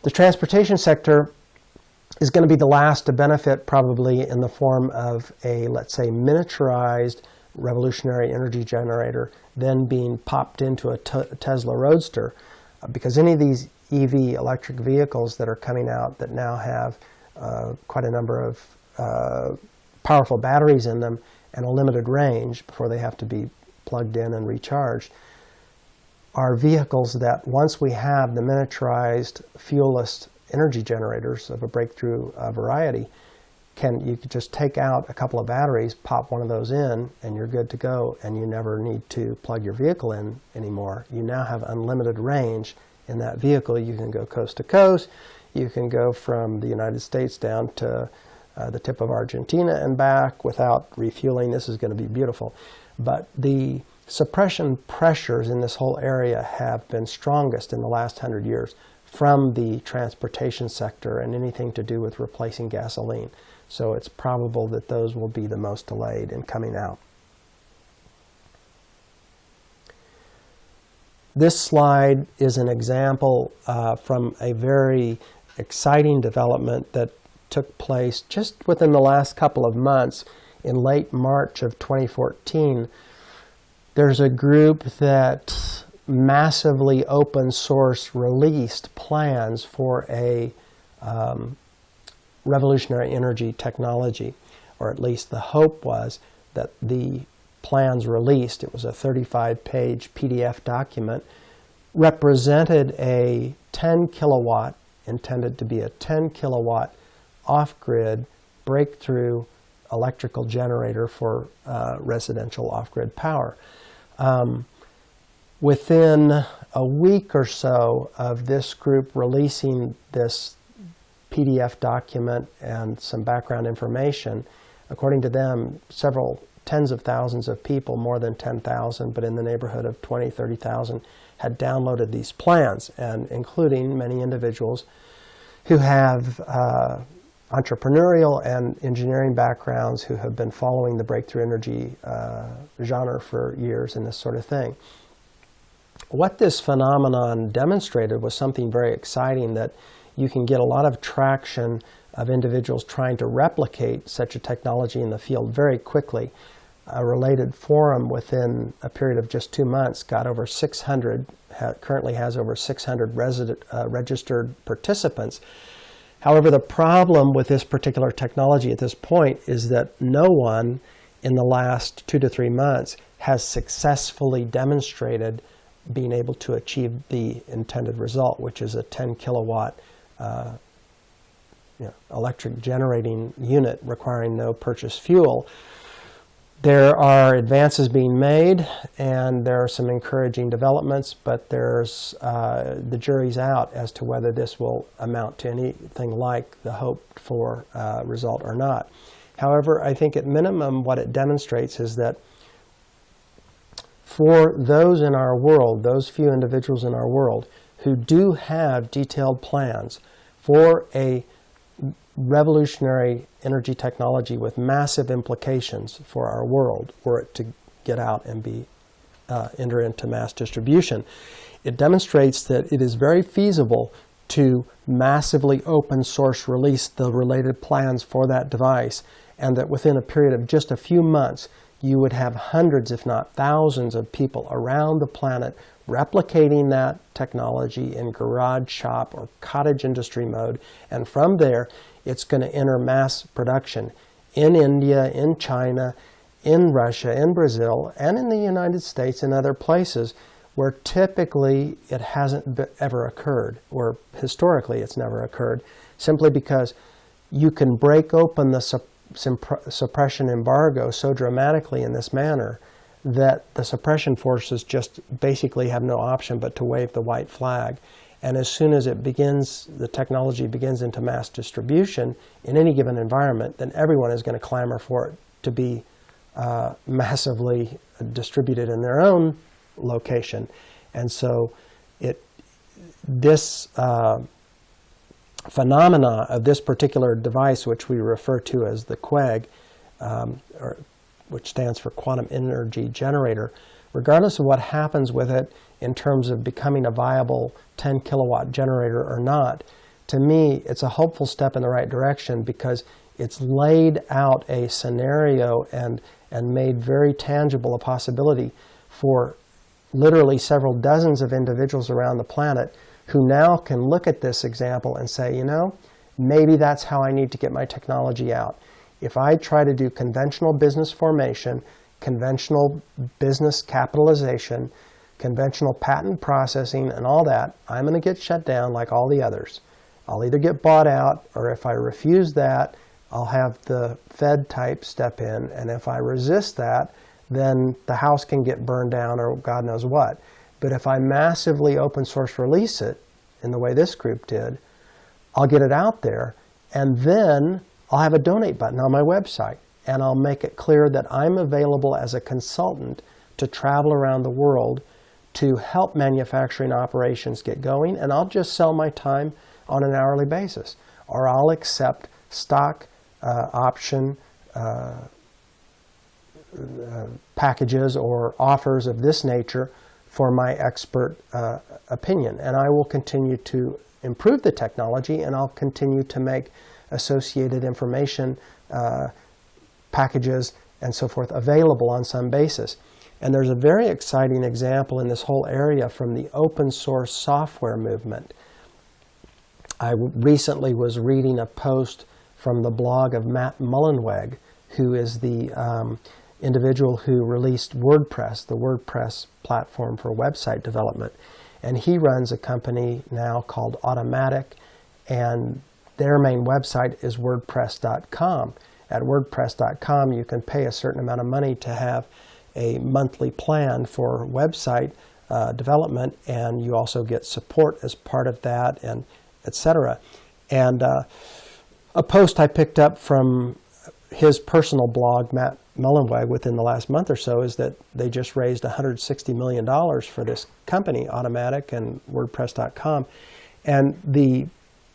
The transportation sector is going to be the last to benefit, probably in the form of a, let's say, miniaturized revolutionary energy generator then being popped into a Tesla Roadster, because any of these EV electric vehicles that are coming out that now have quite a number of powerful batteries in them and a limited range before they have to be plugged in and recharged, are vehicles that once we have the miniaturized fuelless energy generators of a breakthrough variety, you could just take out a couple of batteries, pop one of those in, and you're good to go, and you never need to plug your vehicle in anymore. You now have unlimited range in that vehicle. You can go coast to coast. You can go from the United States down to the tip of Argentina and back without refueling. This is going to be beautiful. But the suppression pressures in this whole area have been strongest in the last 100 years from the transportation sector and anything to do with replacing gasoline. So it's probable that those will be the most delayed in coming out. This slide is an example from a very exciting development that took place just within the last couple of months. In late March of 2014, there's a group that massively open source released plans for a revolutionary energy technology, or at least the hope was that the plans released, it was a 35-page PDF document, represented a 10 kilowatt, intended to be a 10 kilowatt off-grid breakthrough electrical generator for residential off-grid power. Within a week or so of this group releasing this PDF document and some background information, according to them, several tens of thousands of people, more than 10,000, but in the neighborhood of 20, 30,000, had downloaded these plans, and including many individuals who have entrepreneurial and engineering backgrounds, who have been following the breakthrough energy genre for years and this sort of thing. What this phenomenon demonstrated was something very exciting, that you can get a lot of traction of individuals trying to replicate such a technology in the field very quickly. A related forum within a period of just 2 months got over 600, currently has over 600 registered participants. However, the problem with this particular technology at this point is that no one in the last 2 to 3 months has successfully demonstrated being able to achieve the intended result, which is a 10 kilowatt electric generating unit requiring no purchased fuel. There are advances being made, and there are some encouraging developments, but there's the jury's out as to whether this will amount to anything like the hoped for result or not. However, I think at minimum what it demonstrates is that for those in our world, those few individuals in our world who do have detailed plans for a revolutionary energy technology with massive implications for our world, were it to get out and be enter into mass distribution, it demonstrates that it is very feasible to massively open source release the related plans for that device, and that within a period of just a few months you would have hundreds, if not thousands, of people around the planet replicating that technology in garage shop or cottage industry mode, and from there it's going to enter mass production in India, in China, in Russia, in Brazil, and in the United States and other places where typically it hasn't ever occurred, or historically it's never occurred, simply because you can break open the suppression embargo so dramatically in this manner that the suppression forces just basically have no option but to wave the white flag. And as soon as it begins, the technology begins into mass distribution in any given environment, then everyone is going to clamor for it to be massively distributed in their own location. And so this phenomena of this particular device, which we refer to as the QEG, which stands for Quantum Energy Generator, regardless of what happens with it in terms of becoming a viable 10 kilowatt generator or not, to me it's a hopeful step in the right direction, because it's laid out a scenario and made very tangible a possibility for literally several dozens of individuals around the planet who now can look at this example and say, you know, maybe that's how I need to get my technology out. If I try to do conventional business formation, conventional business capitalization, conventional patent processing and all that, I'm going to get shut down like all the others. I'll either get bought out, or if I refuse that, I'll have the Fed type step in, and if I resist that, then the house can get burned down or God knows what. But if I massively open source release it in the way this group did, I'll get it out there, and then I'll have a donate button on my website, and I'll make it clear that I'm available as a consultant to travel around the world to help manufacturing operations get going, and I'll just sell my time on an hourly basis, or I'll accept stock option packages or offers of this nature for my expert opinion. And I will continue to improve the technology, and I'll continue to make associated information packages and so forth available on some basis. And there's a very exciting example in this whole area from the open source software movement. I recently was reading a post from the blog of Matt Mullenweg, who is the individual who released WordPress, the WordPress platform for website development. And he runs a company now called Automatic, and their main website is WordPress.com. At WordPress.com, you can pay a certain amount of money to have a monthly plan for website development, and you also get support as part of that, and etc. And a post I picked up from his personal blog, Matt Mullenweg, within the last month or so is that they just raised $160 million for this company, Automatic and WordPress.com. And the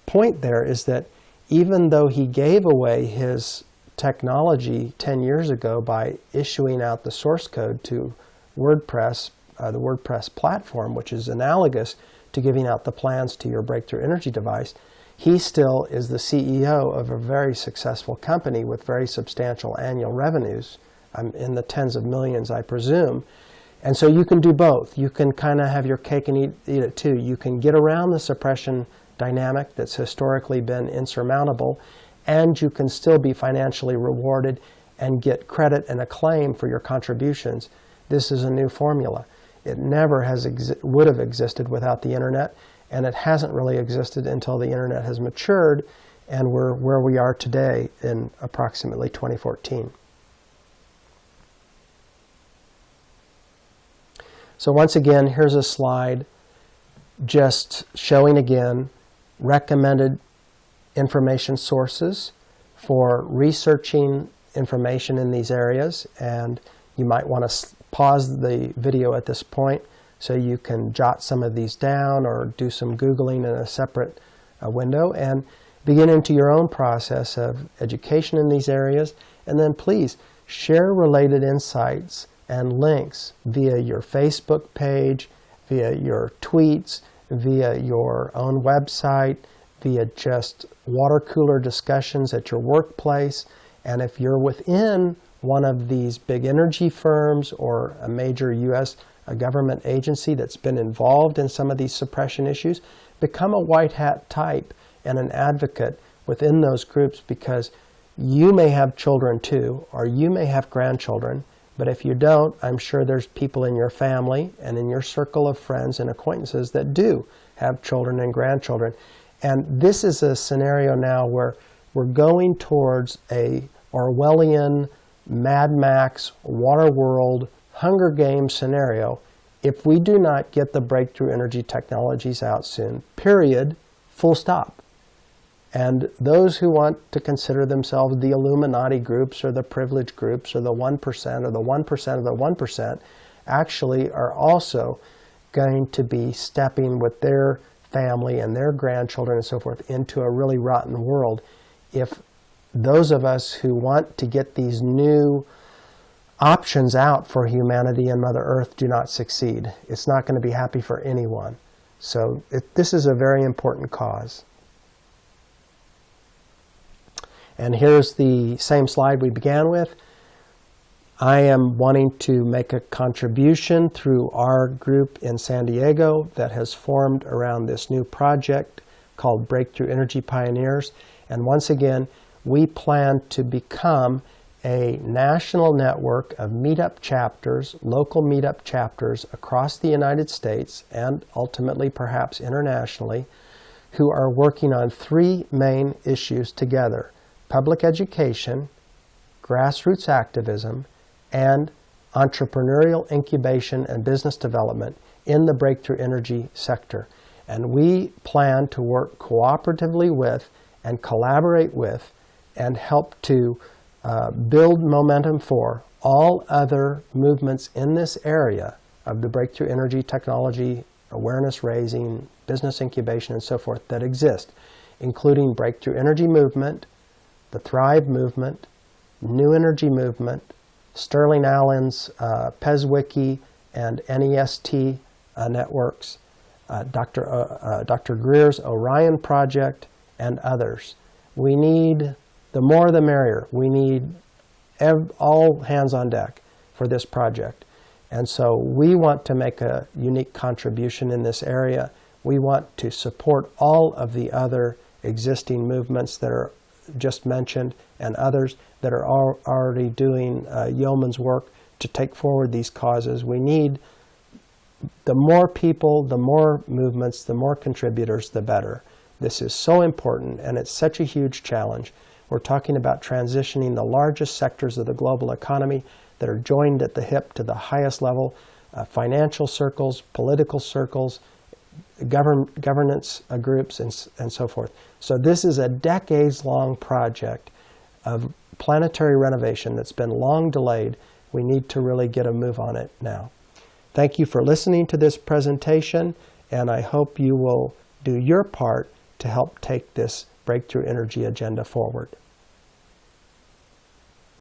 point there is that even though he gave away his technology 10 years ago by issuing out the source code to WordPress, the WordPress platform, which is analogous to giving out the plans to your breakthrough energy device, he still is the CEO of a very successful company with very substantial annual revenues, in the tens of millions, I presume. And so you can do both. You can kind of have your cake and eat it too. You can get around the suppression dynamic that's historically been insurmountable, and you can still be financially rewarded and get credit and acclaim for your contributions. This is a new formula. It never would have existed without the internet, and it hasn't really existed until the internet has matured, and we're where we are today in approximately 2014. So once again, here's a slide just showing again recommended information sources for researching information in these areas, and you might want to pause the video at this point so you can jot some of these down or do some Googling in a separate window and begin into your own process of education in these areas. And then please share related insights and links via your Facebook page, via your tweets, via your own website, via just water cooler discussions at your workplace. And if you're within one of these big energy firms or a major U.S. government agency that's been involved in some of these suppression issues, become a white hat type and an advocate within those groups, because you may have children too, or you may have grandchildren, but if you don't, I'm sure there's people in your family and in your circle of friends and acquaintances that do have children and grandchildren. And this is a scenario now where we're going towards a Orwellian, Mad Max, Waterworld, Hunger Games scenario if we do not get the breakthrough energy technologies out soon, period, full stop. And those who want to consider themselves the Illuminati groups or the privileged groups or the 1% or the 1% of the 1% actually are also going to be stepping with their family and their grandchildren and so forth into a really rotten world if those of us who want to get these new options out for humanity and Mother Earth do not succeed. It's not going to be happy for anyone. So this is a very important cause. And here's the same slide we began with. I am wanting to make a contribution through our group in San Diego that has formed around this new project called Breakthrough Energy Pioneers. And once again, we plan to become a national network of meetup chapters, local meetup chapters across the United States and ultimately perhaps internationally, who are working on three main issues together: public education, grassroots activism, and entrepreneurial incubation and business development in the breakthrough energy sector. And we plan to work cooperatively with and collaborate with and help to build momentum for all other movements in this area of the breakthrough energy technology, awareness raising, business incubation, and so forth that exist, including breakthrough energy movement, the Thrive movement, New Energy movement, Sterling Allen's PESWiki and NEST networks, Dr. Greer's Orion Project, and others. We need the more the merrier. We need all hands on deck for this project. And so we want to make a unique contribution in this area. We want to support all of the other existing movements that are just mentioned and others that are already doing yeoman's work to take forward these causes. We need the more people, the more movements, the more contributors, the better. This is so important, and it's such a huge challenge. We're talking about transitioning the largest sectors of the global economy that are joined at the hip to the highest level, financial circles, political circles, governance groups, and so forth. So this is a decades-long project of planetary renovation that's been long delayed. We need to really get a move on it now. Thank you for listening to this presentation, and I hope you will do your part to help take this breakthrough energy agenda forward.